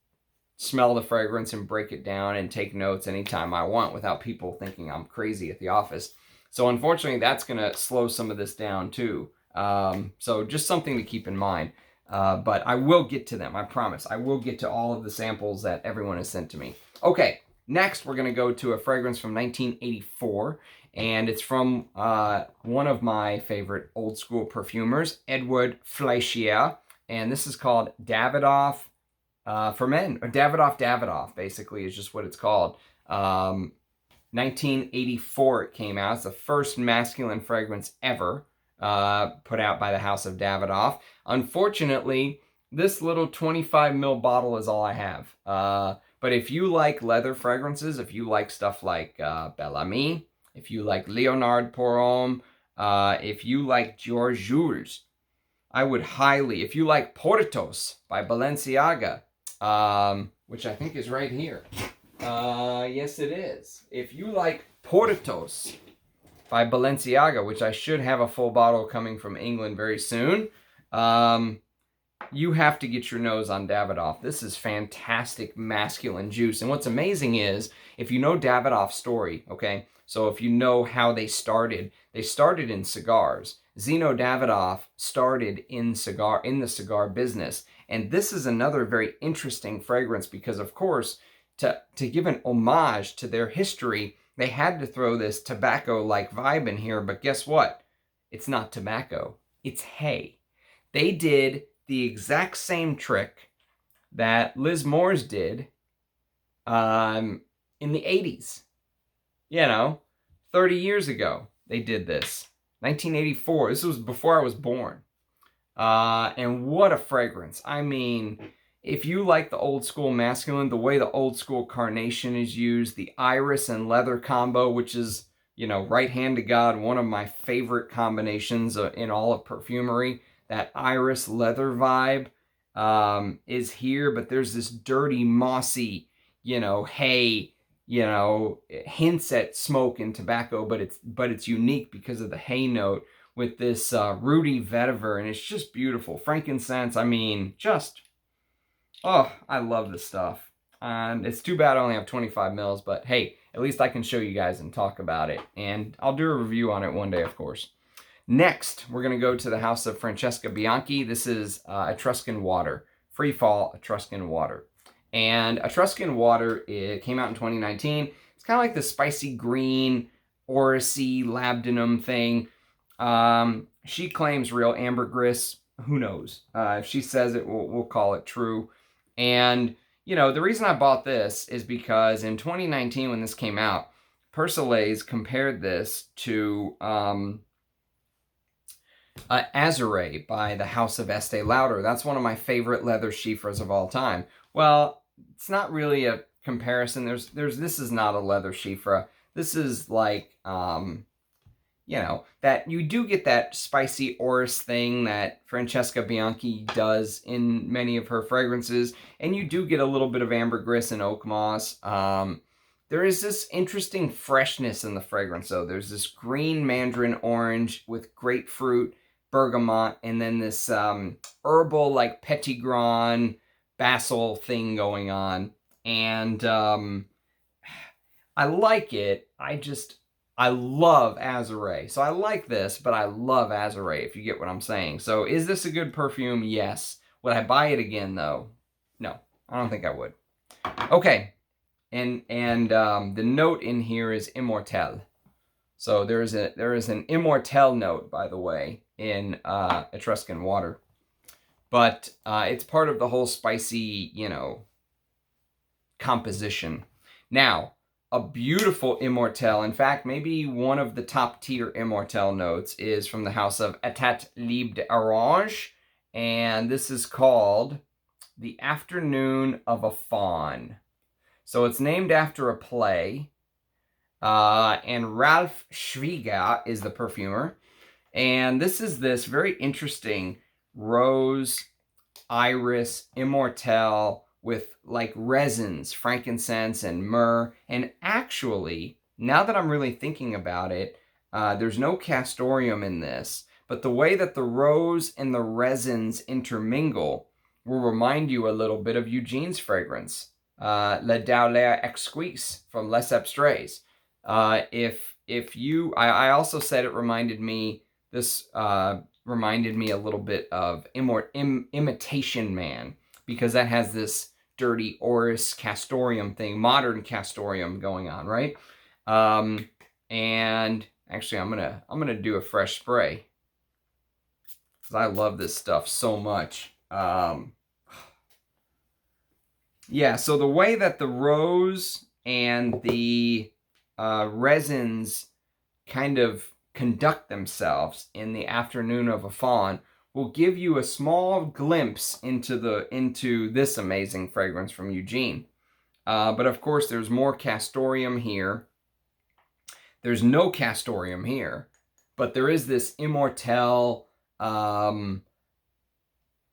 smell the fragrance and break it down and take notes anytime I want without people thinking I'm crazy at the office. So unfortunately, that's going to slow some of this down too. So just something to keep in mind. But I will get to them, I promise. I will get to all of the samples that everyone has sent to me. Okay, next we're going to go to a fragrance from 1984. And it's from one of my favorite old school perfumers, Edward Fleischier. And this is called Davidoff for Men, or Davidoff Davidoff, basically, is just what it's called. 1984 it came out. It's the first masculine fragrance ever put out by the House of Davidoff. Unfortunately, this little 25 ml bottle is all I have. But if you like leather fragrances, if you like stuff like Bel Ami, if you like Leonard Pour-Homme, if you like Georges Jules, I would highly, if you like Portos by Balenciaga, which I think is right here. Yes, it is. If you like Portos by Balenciaga, which I should have a full bottle coming from England very soon, you have to get your nose on Davidoff. This is fantastic masculine juice. And what's amazing is, if you know Davidoff's story, okay, so if you know how they started in cigars. Zino Davidoff started in the cigar business. And this is another very interesting fragrance because, of course, to give an homage to their history, they had to throw this tobacco-like vibe in here. But guess what? It's not tobacco. It's hay. They did the exact same trick that Liz Moore's did in the 80s. You know, 30 years ago, they did this. 1984. This was before I was born. And what a fragrance. I mean, if you like the old school masculine, the way the old school carnation is used, the iris and leather combo, which is, you know, right hand to God, one of my favorite combinations in all of perfumery. That iris leather vibe is here, but there's this dirty, mossy, you know, hay, you know, hints at smoke and tobacco, but it's unique because of the hay note with this rooty vetiver, and it's just beautiful. Frankincense, I mean, just, oh, I love this stuff. And it's too bad I only have 25 mils, but hey, at least I can show you guys and talk about it. And I'll do a review on it one day, of course. Next, we're going to go to the house of Francesca Bianchi. This is Etruscan Water. Freefall Etruscan Water. And Etruscan Water, it came out in 2019. It's kind of like the spicy green, oricey, labdanum thing. She claims real ambergris. Who knows? If she says it, we'll call it true. And, you know, the reason I bought this is because in 2019, when this came out, Persolaise compared this to Azure by the House of Estee Lauder. That's one of my favorite leather chiffres of all time. Well, it's not really a comparison. This is not a leather chiffre. This is like, you know, that you do get that spicy orris thing that Francesca Bianchi does in many of her fragrances, and you do get a little bit of ambergris and oak moss. There is this interesting freshness in the fragrance, though. There's this green mandarin orange with grapefruit, bergamot, and then this herbal, like petitgrain, basil thing going on. And I like it. I love Azure. So I like this, but I love Azure, if you get what I'm saying. So is this a good perfume? Yes. Would I buy it again, though? No, I don't think I would. Okay. And the note in here is Immortelle. So there is an Immortelle note, by the way, in Etruscan Water. But it's part of the whole spicy, you know, composition. Now, a beautiful Immortelle, in fact, maybe one of the top tier Immortelle notes, is from the house of Etat Libre d'Orange. And this is called The Afternoon of a Fawn. So it's named after a play. and Ralph Schwieger is the perfumer. And this is this very interesting rose, iris, immortelle with like resins, frankincense and myrrh. And actually, now that I'm really thinking about it, there's no castoreum in this, but the way that the rose and the resins intermingle will remind you a little bit of Eugene's fragrance, Le Dalya Exquise from Les Abstraits. I also said it reminded me, reminded me a little bit of Imitation Man, because that has this dirty orris castoreum thing, modern castoreum going on, right? And actually, I'm gonna do a fresh spray because I love this stuff so much. Yeah, so the way that the rose and the resins kind of conduct themselves in the afternoon of a fawn will give you a small glimpse into this amazing fragrance from Eugene. But of course, there's more castoreum here. There's no castoreum here, but there is this immortelle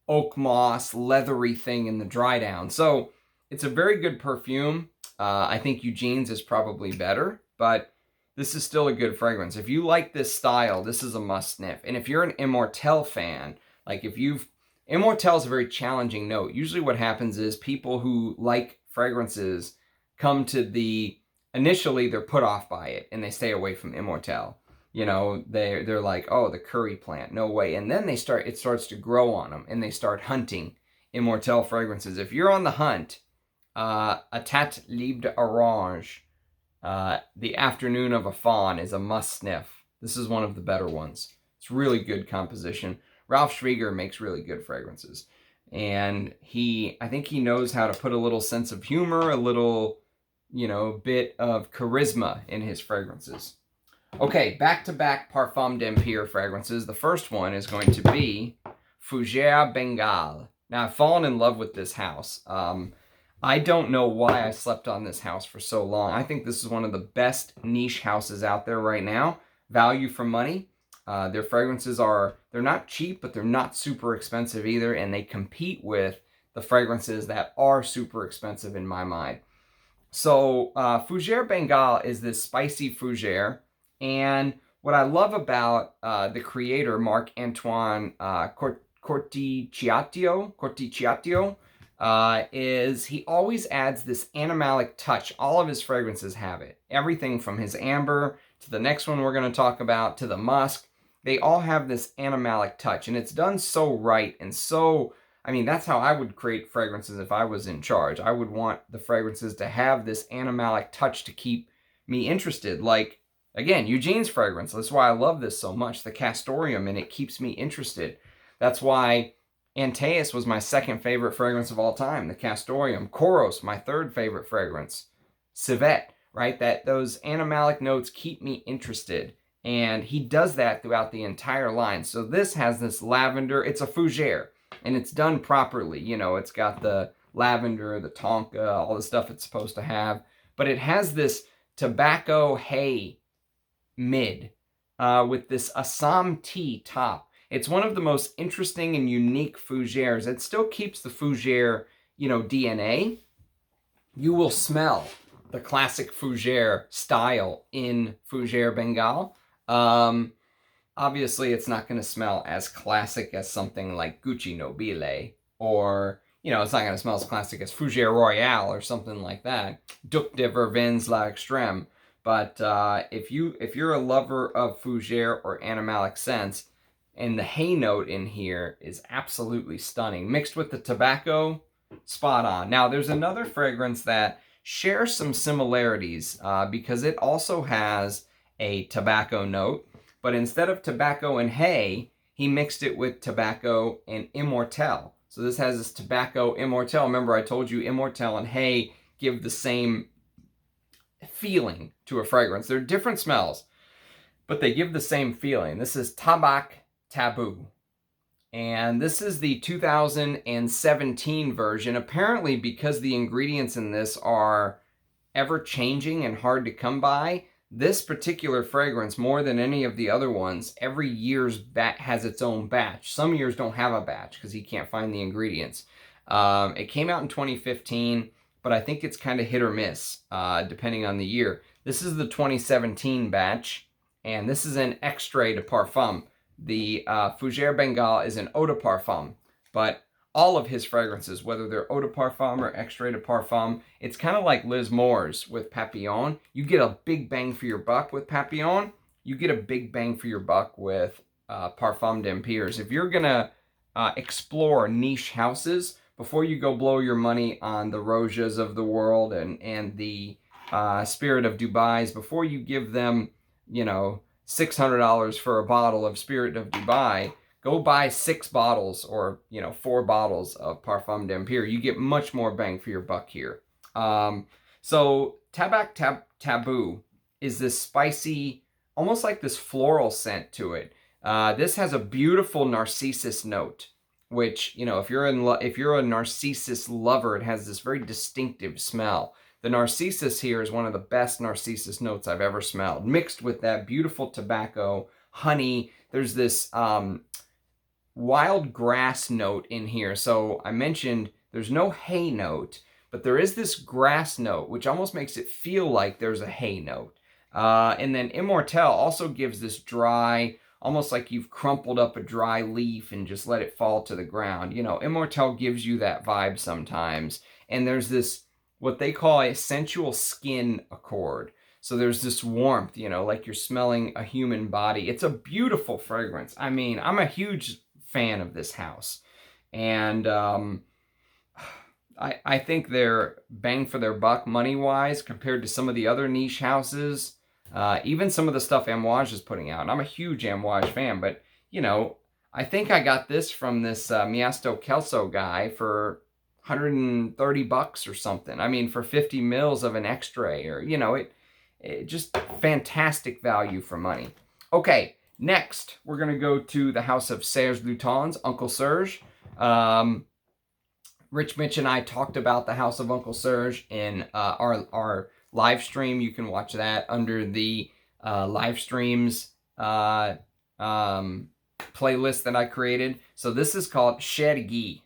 oak moss leathery thing in the dry down. So it's a very good perfume. I think Eugene's is probably better, but this is still a good fragrance. If you like this style, this is a must sniff. And if you're an Immortelle fan, like Immortelle is a very challenging note. Usually what happens is people who like fragrances come to initially they're put off by it and they stay away from Immortelle. You know, they're like, oh, the curry plant, no way. And then it starts to grow on them and they start hunting Immortelle fragrances. If you're on the hunt, Atat Libre d'Orange, The Afternoon of a Fawn is a must sniff. This is one of the better ones. It's really good composition. Ralph Schwieger makes really good fragrances. And I think he knows how to put a little sense of humor, a little, bit of charisma in his fragrances. Okay, back-to-back Parfum d'Empire fragrances. The first one is going to be Fougère Bengale. Now, I've fallen in love with this house. I don't know why I slept on this house for so long. I think this is one of the best niche houses out there right now. Value for money. Their fragrances they're not cheap, but they're not super expensive either, and they compete with the fragrances that are super expensive in my mind. So Fougère Bengale is this spicy fougère, and what I love about the creator, Marc-Antoine Corticciatto, is he always adds this animalic touch. All of his fragrances have it. Everything from his amber to the next one we're going to talk about to the musk. They all have this animalic touch, and it's done so right and so... that's how I would create fragrances if I was in charge. I would want the fragrances to have this animalic touch to keep me interested. Like, again, Eugene's fragrance. That's why I love this so much. The castoreum in it keeps me interested. That's why Antaeus was my second favorite fragrance of all time. The castoreum. Koros, my third favorite fragrance. Civet, right? Those animalic notes keep me interested. And he does that throughout the entire line. So this has this lavender. It's a fougère. And it's done properly. It's got the lavender, the tonka, all the stuff it's supposed to have. But it has this tobacco hay mid with this Assam tea top. It's one of the most interesting and unique fougères. It still keeps the fougère, DNA. You will smell the classic fougère style in Fougère Bengale. Obviously, it's not going to smell as classic as something like Gucci Nobile, or, it's not going to smell as classic as Fougère Royale or something like that. Duc de Vervennes La Extrême. But if you're a lover of fougère or animalic scents, and the hay note in here is absolutely stunning. Mixed with the tobacco, spot on. Now, there's another fragrance that shares some similarities because it also has a tobacco note. But instead of tobacco and hay, he mixed it with tobacco and immortelle. So this has this tobacco immortelle. Remember, I told you immortelle and hay give the same feeling to a fragrance. They're different smells, but they give the same feeling. This is Tabac Taboo. And this is the 2017 version. Apparently, because the ingredients in this are ever-changing and hard to come by, This particular fragrance, more than any of the other ones, every year's batch has its own batch. Some years don't have a batch because he can't find the ingredients. It came out in 2015, but I think it's kind of hit or miss, depending on the year. This is the 2017 batch, and this is an extrait de parfum. The Fougère Bengale is an eau de parfum, but all of his fragrances, whether they're eau de parfum or extrait de parfum, it's kind of like Liz Moore's with Papillon. You get a big bang for your buck with Papillon. You get a big bang for your buck with Parfum d'Empires. If you're going to explore niche houses, before you go blow your money on the Rojas of the world and the Spirit of Dubai's, before you give them, you know, $600 for a bottle of Spirit of Dubai, go buy 6 bottles or, you know, 4 bottles of Parfum d'Empire. You get much more bang for your buck here. So Tabac Tabou is this spicy, almost like this floral scent to it. This has a beautiful narcissus note, which, you know, if you're a narcissus lover, it has this very distinctive smell. The narcissus here is one of the best narcissus notes I've ever smelled, mixed with that beautiful tobacco, honey. There's this wild grass note in here. So I mentioned there's no hay note, but there is this grass note, which almost makes it feel like there's a hay note. And then Immortelle also gives this dry, almost like you've crumpled up a dry leaf and just let it fall to the ground. You know, Immortelle gives you that vibe sometimes. And there's this, what they call a sensual skin accord. So there's this warmth, you know, like you're smelling a human body. It's a beautiful fragrance. I mean, I'm a huge fan of this house. And I think they're bang for their buck money-wise compared to some of the other niche houses. Even some of the stuff Amouage is putting out. And I'm a huge Amouage fan, but, you know, I think I got this from this Miasto Kelso guy for 130 bucks or something. I mean, for 50 mils of an extrait, or, you know, it just fantastic value for money. Okay, next, we're going to go to the house of Serge Lutens, Uncle Serge. Rich Mitch and I talked about the house of Uncle Serge in our live stream. You can watch that under the live streams playlist that I created. So this is called Chergui.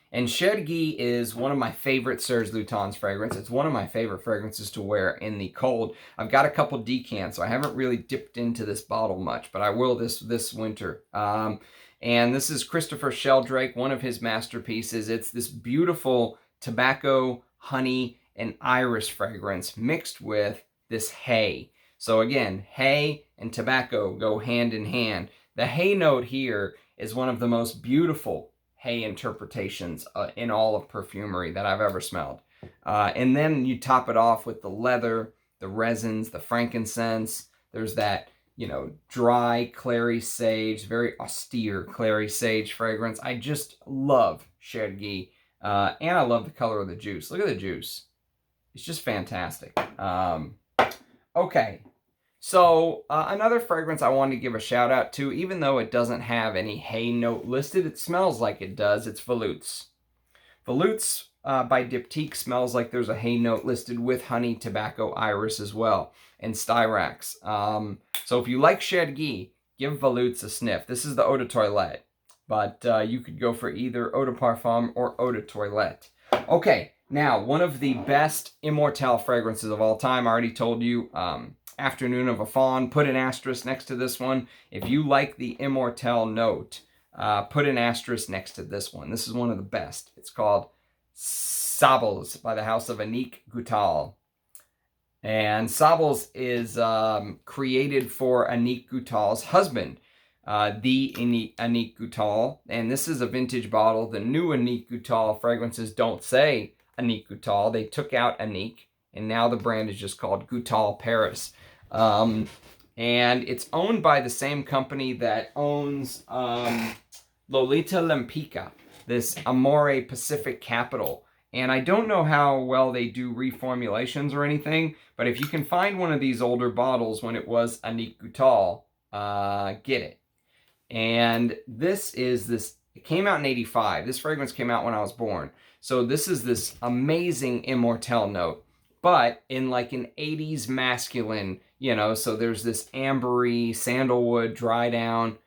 And Chergui is one of my favorite Serge Lutens fragrance. It's one of my favorite fragrances to wear in the cold. I've got a couple decants, so I haven't really dipped into this bottle much, but I will this winter. And this is Christopher Sheldrake, one of his masterpieces. It's this beautiful tobacco, honey, and iris fragrance mixed with this hay. So again, hay and tobacco go hand in hand. The hay note here is one of the most beautiful hay interpretations in all of perfumery that I've ever smelled. And then you top it off with the leather, the resins, the frankincense. There's that, you know, dry clary sage, very austere clary sage fragrance. I just love Chergui. And I love the color of the juice. Look at the juice. It's just fantastic. Okay. So another fragrance I wanted to give a shout out to, even though it doesn't have any hay note listed, it smells like it does. It's Volutes. Volutes by Diptyque smells like there's a hay note listed with honey, tobacco, iris as well, and styrax. So if you like Chergui, give Volutes a sniff. This is the eau de toilette, but you could go for either eau de parfum or eau de toilette. Okay, now one of the best Immortelle fragrances of all time. I already told you. Afternoon of a Fawn, put an asterisk next to this one. If you like the Immortelle note, put an asterisk next to this one. This is one of the best. It's called Sables by the house of Annick Goutal. And Sables is created for Annick Goutal's husband, the Annick Goutal. And this is a vintage bottle. The new Annick Goutal fragrances don't say Annick Goutal. They took out Annick, and now the brand is just called Goutal Paris. And it's owned by the same company that owns Lolita Lempicka, this Amore Pacific capital. And I don't know how well they do reformulations or anything, but if you can find one of these older bottles when it was Annick Goutal, get it. And this is it came out in '85. This fragrance came out when I was born. So this is this amazing Immortelle note, but in like an 80s masculine, you know, so there's this ambery, sandalwood, dry down.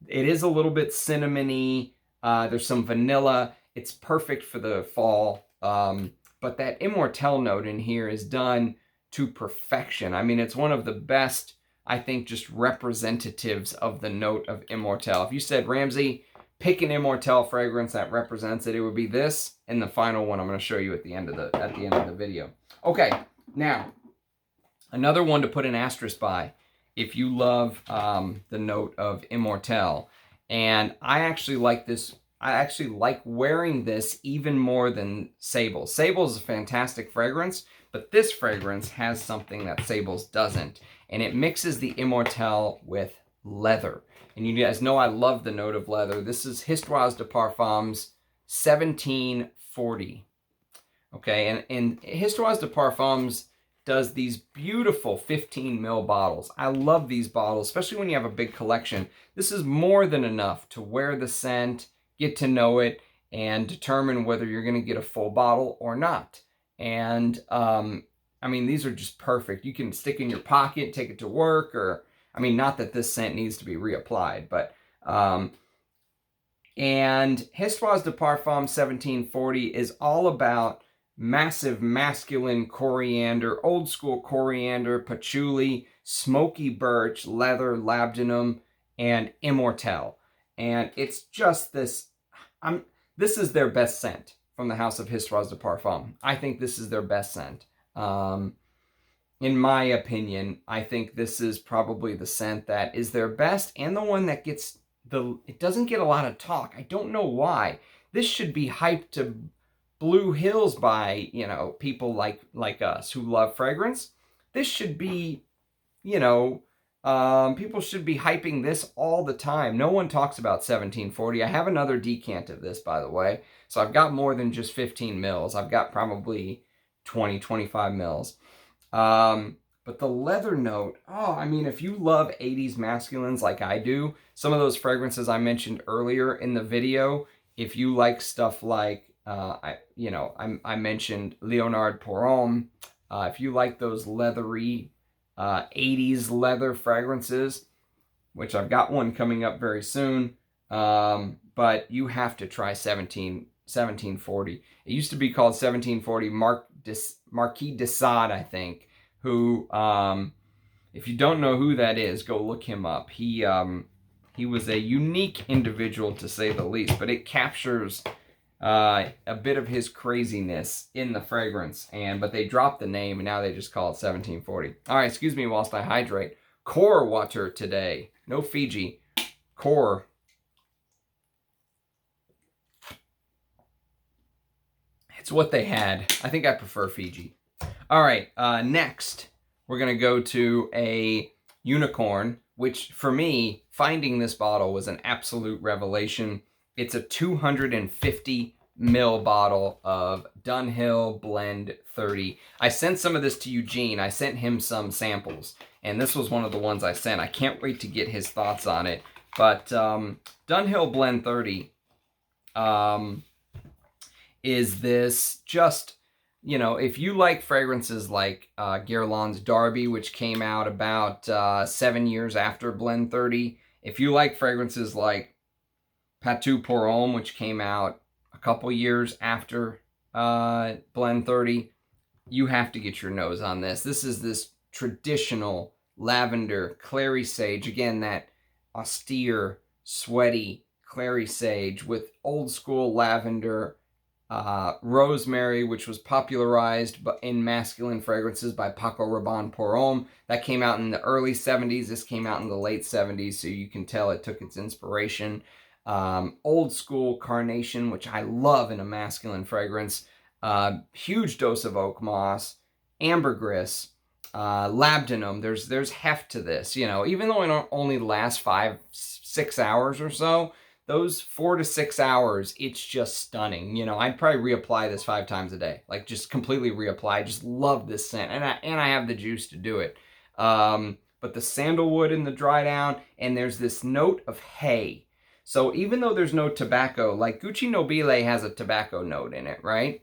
It is a little bit cinnamony. There's some vanilla. It's perfect for the fall. But that Immortelle note in here is done to perfection. I mean, it's one of the best, I think, just representatives of the note of Immortelle. If you said, Ramsey, pick an Immortelle fragrance that represents it, it would be this and the final one I'm going to show you at the end of the video. Okay, now another one to put an asterisk by if you love the note of Immortelle. And I actually like this. I actually like wearing this even more than Sables. Sables is a fantastic fragrance, but this fragrance has something that Sables doesn't. And it mixes the Immortelle with leather. And you guys know I love the note of leather. This is Histoire de Parfums 1740. Okay, and Histoire de Parfums does these beautiful 15 ml bottles. I love these bottles, especially when you have a big collection. This is more than enough to wear the scent, get to know it, and determine whether you're going to get a full bottle or not. And I mean, these are just perfect. You can stick in your pocket, take it to work, or I mean, not that this scent needs to be reapplied, but and Histoire de Parfum 1740 is all about massive masculine coriander, old school coriander, patchouli, smoky birch, leather, labdanum, and Immortelle. And it's just this, this is their best scent from the house of Histoire de Parfum. I think this is their best scent. In my opinion, I think this is probably the scent that is their best and the one that gets it doesn't get a lot of talk. I don't know why. This should be hyped to blue hills by, you know, people like us who love fragrance. This should be, you know, people should be hyping this all the time. No one talks about 1740. I have another decant of this, by the way. So I've got more than just 15 mils. I've got probably 20, 25 mils. But the leather note, oh, I mean, if you love 80s masculines like I do, some of those fragrances I mentioned earlier in the video, if you like stuff like, I mentioned Leonard Pourhomme, if you like those leathery 80s leather fragrances, which I've got one coming up very soon, but you have to try 1740. It used to be called 1740 Marquis de Sade, I think, who, if you don't know who that is, go look him up. He was a unique individual, to say the least, but it captures a bit of his craziness in the fragrance. But they dropped the name, and now they just call it 1740. All right, excuse me whilst I hydrate. Core water today. No Fiji. Core. It's what they had. I think I prefer Fiji. All right, next, we're going to go to a unicorn, which for me, finding this bottle was an absolute revelation. It's a 250 ml bottle of Dunhill Blend 30. I sent some of this to Eugene. I sent him some samples, and this was one of the ones I sent. I can't wait to get his thoughts on it. But Dunhill Blend 30 is this just... You know, if you like fragrances like Guerlain's Derby, which came out about 7 years after Blend 30, if you like fragrances like Patou Pourhomme, which came out a couple years after Blend 30, you have to get your nose on this. This is this traditional lavender, clary sage. Again, that austere, sweaty clary sage with old school lavender, rosemary, which was popularized in masculine fragrances by Paco Rabanne Pourhomme. That came out in the early 70s. This came out in the late 70s, so you can tell it took its inspiration. Old school carnation, which I love in a masculine fragrance. Huge dose of oak moss, ambergris, labdanum. There's heft to this. You know, even though it only lasts 5-6 hours or so, those 4 to 6 hours, it's just stunning. You know, I'd probably reapply this 5 times a day. Like, just completely reapply. I just love this scent. And I have the juice to do it. But the sandalwood in the dry down, and there's this note of hay. So even though there's no tobacco, like Gucci Nobile has a tobacco note in it, right?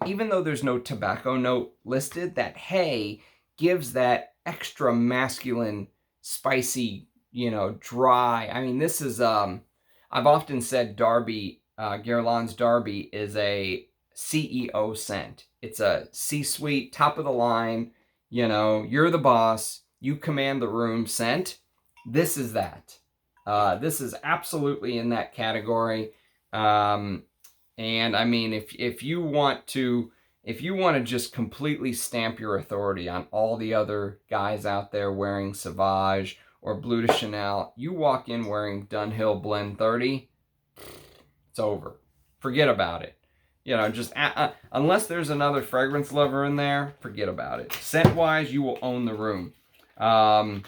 Even though there's no tobacco note listed, that hay gives that extra masculine, spicy, you know, dry. I mean, this is, I've often said Guerlain's Darby is a CEO scent. It's a C-suite, top of the line, you know, you're the boss, you command the room scent. This is that. This is absolutely in that category. And I mean, if you want to just completely stamp your authority on all the other guys out there wearing Sauvage or Bleu de Chanel, you walk in wearing Dunhill Blend 30, it's over. Forget about it. You know, just unless there's another fragrance lover in there, forget about it. Scent-wise, you will own the room. But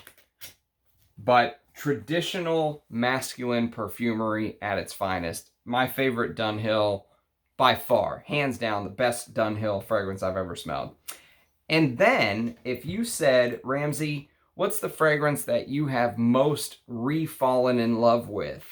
traditional masculine perfumery at its finest. My favorite Dunhill, by far, hands down, the best Dunhill fragrance I've ever smelled. And then, if you said, Ramsey, what's the fragrance that you have most re-fallen in love with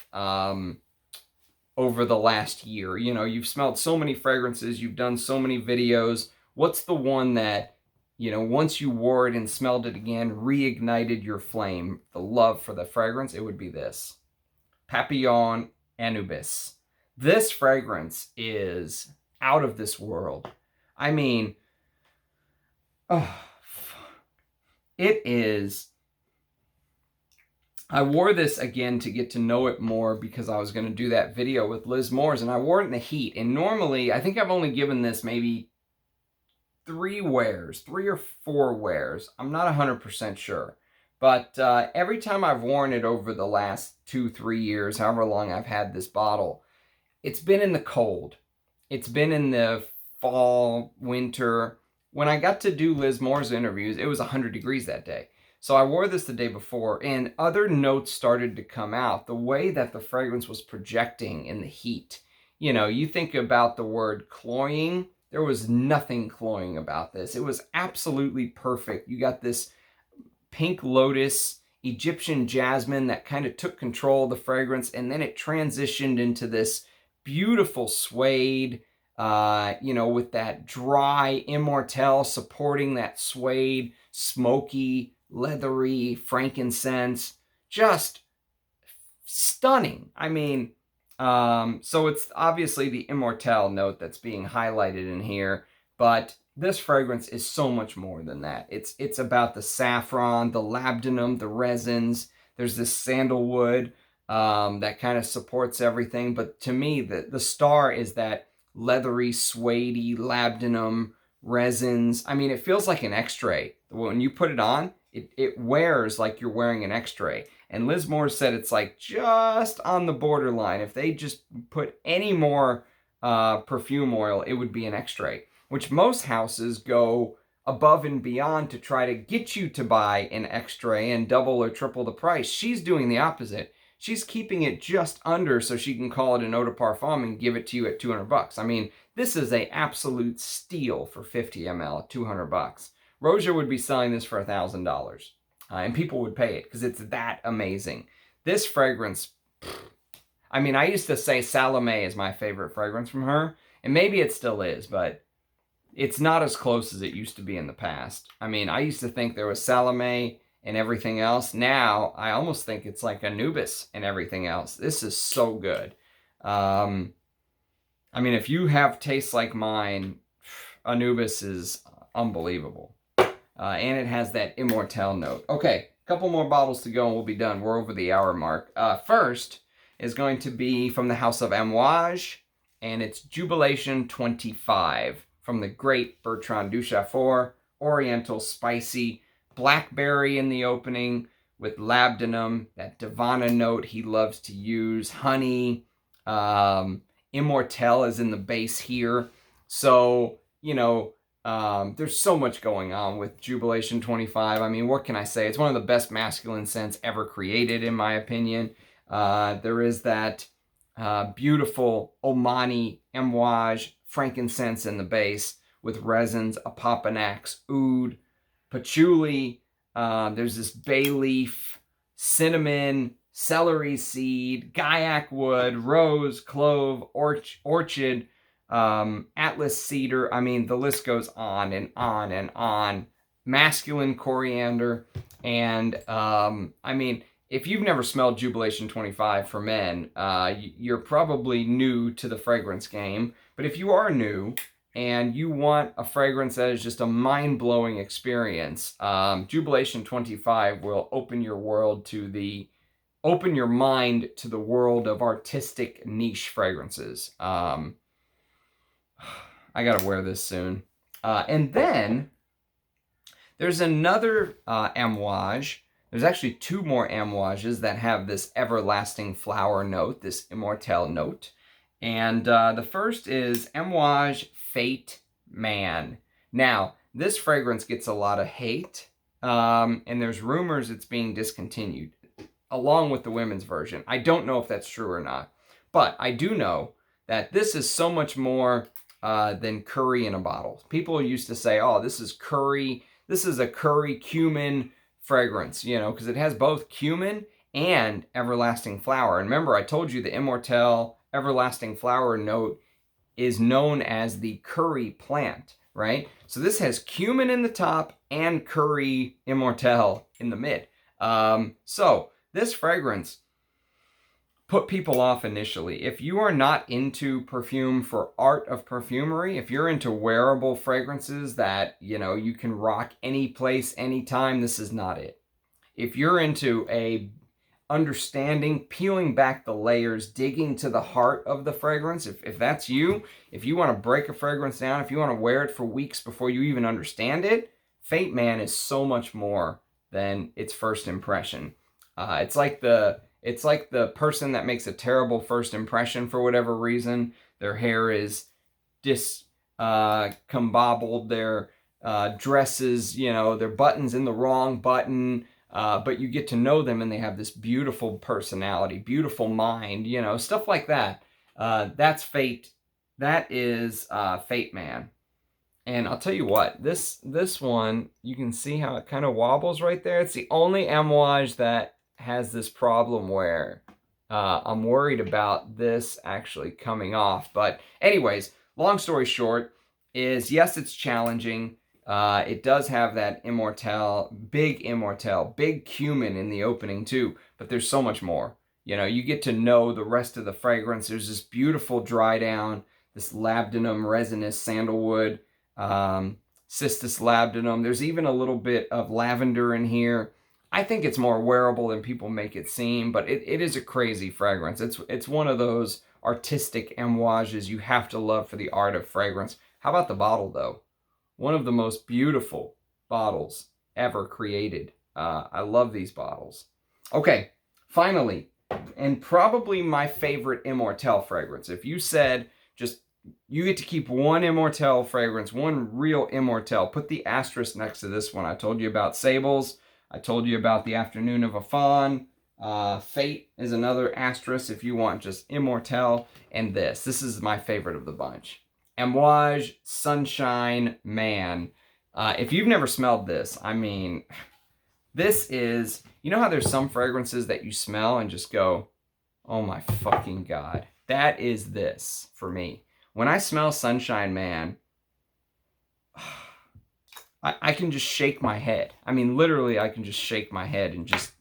over the last year? You know, you've smelled so many fragrances, you've done so many videos. What's the one that, you know, once you wore it and smelled it again, reignited your flame, the love for the fragrance? It would be this. Papillon Anubis. This fragrance is out of this world. I mean, oh, it is. I wore this again to get to know it more because I was going to do that video with Liz Moores, and I wore it in the heat. And normally, I think I've only given this maybe 3 or 4 wears. I'm not 100% sure. But every time I've worn it over the last 2-3 years, however long I've had this bottle, it's been in the cold. It's been in the fall, winter. When I got to do Liz Moore's interviews, it was 100 degrees that day. So I wore this the day before, and other notes started to come out. The way that the fragrance was projecting in the heat. You know, you think about the word cloying. There was nothing cloying about this. It was absolutely perfect. You got this pink lotus, Egyptian jasmine that kind of took control of the fragrance, and then it transitioned into this beautiful suede, you know, with that dry Immortelle supporting that suede, smoky, leathery frankincense. Just stunning. I mean, so it's obviously the Immortelle note that's being highlighted in here, but this fragrance is so much more than that. It's about the saffron, the labdanum, the resins. There's this sandalwood that kind of supports everything. But to me, the star is that leathery, suedey, labdanum, resins. I mean, it feels like an X-ray. When you put it on, it wears like you're wearing an X-ray. And Liz Moore said it's like just on the borderline. If they just put any more perfume oil, it would be an X-ray. Which most houses go above and beyond to try to get you to buy an X-ray and double or triple the price. She's doing the opposite. She's keeping it just under so she can call it an eau de parfum and give it to you at 200 bucks. I mean, this is an absolute steal for 50 ml at 200 bucks. Rozier would be selling this for $1,000. And people would pay it because it's that amazing. This fragrance, I mean, I used to say Salome is my favorite fragrance from her. And maybe it still is, but it's not as close as it used to be in the past. I mean, I used to think there was Salome and everything else. Now, I almost think it's like Anubis and everything else. This is so good. I mean, if you have tastes like mine, Anubis is unbelievable. And it has that Immortelle note. Okay, a couple more bottles to go and we'll be done. We're over the hour mark. First is going to be from the house of Amouage, and it's Jubilation 25 from the great Bertrand Duchaufour. Oriental, spicy, blackberry in the opening with labdanum, that Divana note he loves to use, honey, Immortelle is in the base here. So, you know, there's so much going on with Jubilation 25. I mean, what can I say? It's one of the best masculine scents ever created, in my opinion. There is that beautiful Omani Amouage frankincense in the base with resins, apopanax, oud, patchouli. There's this bay leaf, cinnamon, celery seed, gaiac wood, rose, clove, orchid, Atlas cedar. I mean, the list goes on and on and on. masculine coriander. And I mean, if you've never smelled Jubilation 25 for men, you're probably new to the fragrance game. But if you are new and you want a fragrance that is just a mind-blowing experience, Jubilation 25 will open your mind to the world of artistic niche fragrances. I gotta wear this soon. And then there's another Amouage. There's actually two more Amouages that have this everlasting flower note, this Immortelle note. And the first is Amouage Fate Man. Now, this fragrance gets a lot of hate, and there's rumors it's being discontinued, along with the women's version. I don't know if that's true or not, but I do know that this is so much more than curry in a bottle. People used to say, oh, this is curry, this is a curry cumin fragrance, you know, because it has both cumin and everlasting flower. And remember, I told you the Immortelle everlasting flower note is known as the curry plant, right? So this has cumin in the top and curry Immortelle in the mid. So this fragrance put people off initially. If you are not into perfume for art of perfumery, if you're into wearable fragrances that, you know, you can rock any place, anytime, this is not it. If you're into a understanding, peeling back the layers, digging to the heart of the fragrance, if that's you, if you want to break a fragrance down, if you want to wear it for weeks before you even understand it, Fate Man is so much more than its first impression. It's like the person that makes a terrible first impression for whatever reason. Their hair is discombobbled, their dresses, you know, their buttons in the wrong button, but you get to know them and they have this beautiful personality, beautiful mind, you know, stuff like that. That's Fate. That is Fate Man. And I'll tell you what, this one, you can see how it kind of wobbles right there. It's the only Amouage that has this problem where I'm worried about this actually coming off. But anyways, long story short is, yes, it's challenging. It does have that Immortelle, big cumin in the opening too, but there's so much more. You know, you get to know the rest of the fragrance. There's this beautiful dry down, this labdanum resinous sandalwood, cistus labdanum. There's even a little bit of lavender in here. I think it's more wearable than people make it seem, but it is a crazy fragrance. It's one of those artistic Amouages you have to love for the art of fragrance. How about the bottle, though? One of the most beautiful bottles ever created. I love these bottles. Okay, finally, and probably my favorite Immortelle fragrance. If you said just, you get to keep one Immortelle fragrance, one real Immortelle, put the asterisk next to this one. I told you about Sables. I told you about the Afternoon of a Fawn. Fate is another asterisk if you want just Immortelle. And this is my favorite of the bunch. Amouage Sunshine Man. If you've never smelled this, I mean, this is, you know how there's some fragrances that you smell and just go, oh my fucking God. That is this for me. When I smell Sunshine Man, I can just shake my head. I mean, literally, I can just shake my head and just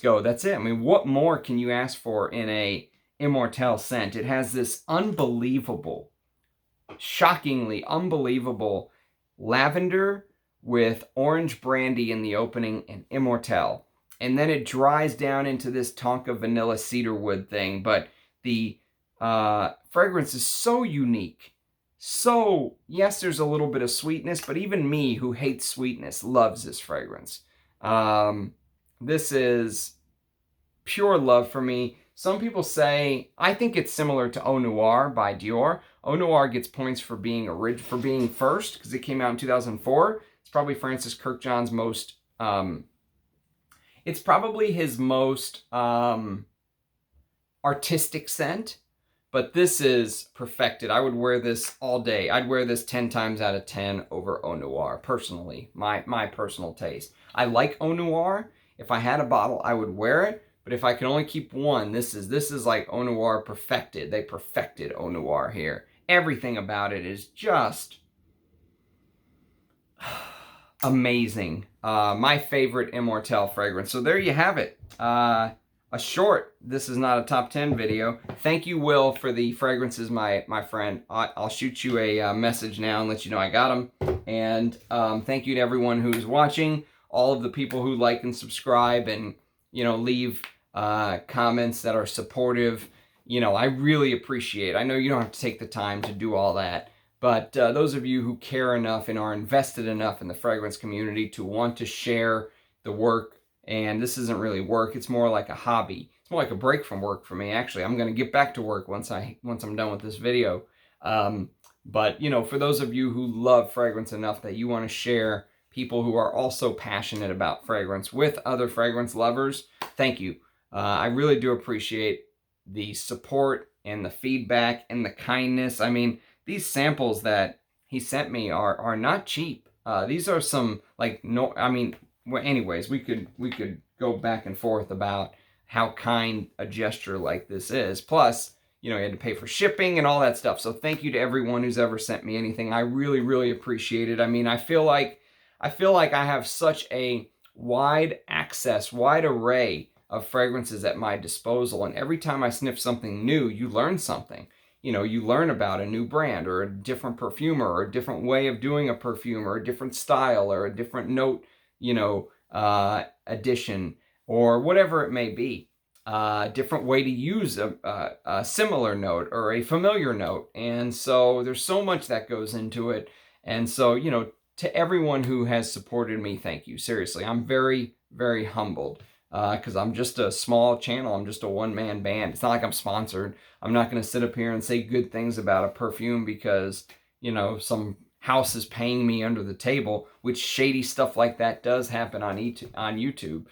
go, that's it. I mean, what more can you ask for in a Immortelle scent? It has this unbelievable, shockingly unbelievable lavender with orange brandy in the opening and Immortelle. And then it dries down into this Tonka vanilla cedarwood thing. But the fragrance is so unique. So, yes, there's a little bit of sweetness, but even me, who hates sweetness, loves this fragrance. This is pure love for me. Some people say, I think it's similar to Eau Noir by Dior. Eau Noir gets points for being first, because it came out in 2004. It's probably Francis Kirkjohn's most, it's probably his most artistic scent. But this is perfected. I would wear this all day. I'd wear this 10 times out of 10 over Eau Noir, personally. My personal taste. I like Eau Noir. If I had a bottle, I would wear it. But if I can only keep one, this is like Eau Noir perfected. They perfected Eau Noir here. Everything about it is just amazing. My favorite Immortelle fragrance. So there you have it. A short, this is not a top 10 video. Thank you, Will, for the fragrances, my friend. I'll shoot you a message now and let you know I got them. And thank you to everyone who's watching, all of the people who like and subscribe and, you know, leave comments that are supportive. You know, I really appreciate. I know you don't have to take the time to do all that, but those of you who care enough and are invested enough in the fragrance community to want to share the work. And this isn't really work, it's more like a hobby. It's more like a break from work for me, actually. I'm going to get back to work once I'm done with this video. But, you know, for those of you who love fragrance enough that you want to share people who are also passionate about fragrance with other fragrance lovers, thank you. I really do appreciate the support and the feedback and the kindness. I mean, these samples that he sent me are not cheap. These are some, like, no, I mean... Well, anyways, we could go back and forth about how kind a gesture like this is. Plus, you know, you had to pay for shipping and all that stuff. So thank you to everyone who's ever sent me anything. I really, really appreciate it. I mean, I feel like I have such a wide access, wide array of fragrances at my disposal. And every time I sniff something new, you learn something. You know, you learn about a new brand or a different perfumer or a different way of doing a perfume or a different style or a different note, you know, addition or whatever it may be. Different way to use a similar note or a familiar note. And so there's so much that goes into it. And so, you know, to everyone who has supported me, thank you. Seriously, I'm very, very humbled because I'm just a small channel. I'm just a one-man band. It's not like I'm sponsored. I'm not going to sit up here and say good things about a perfume because, you know, some house is paying me under the table, which shady stuff like that does happen on YouTube.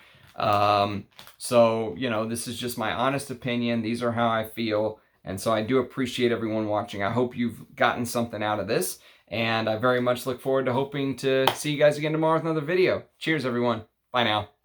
So, you know, this is just my honest opinion. These are how I feel. And so I do appreciate everyone watching. I hope you've gotten something out of this. And I very much look forward to hoping to see you guys again tomorrow with another video. Cheers, everyone. Bye now.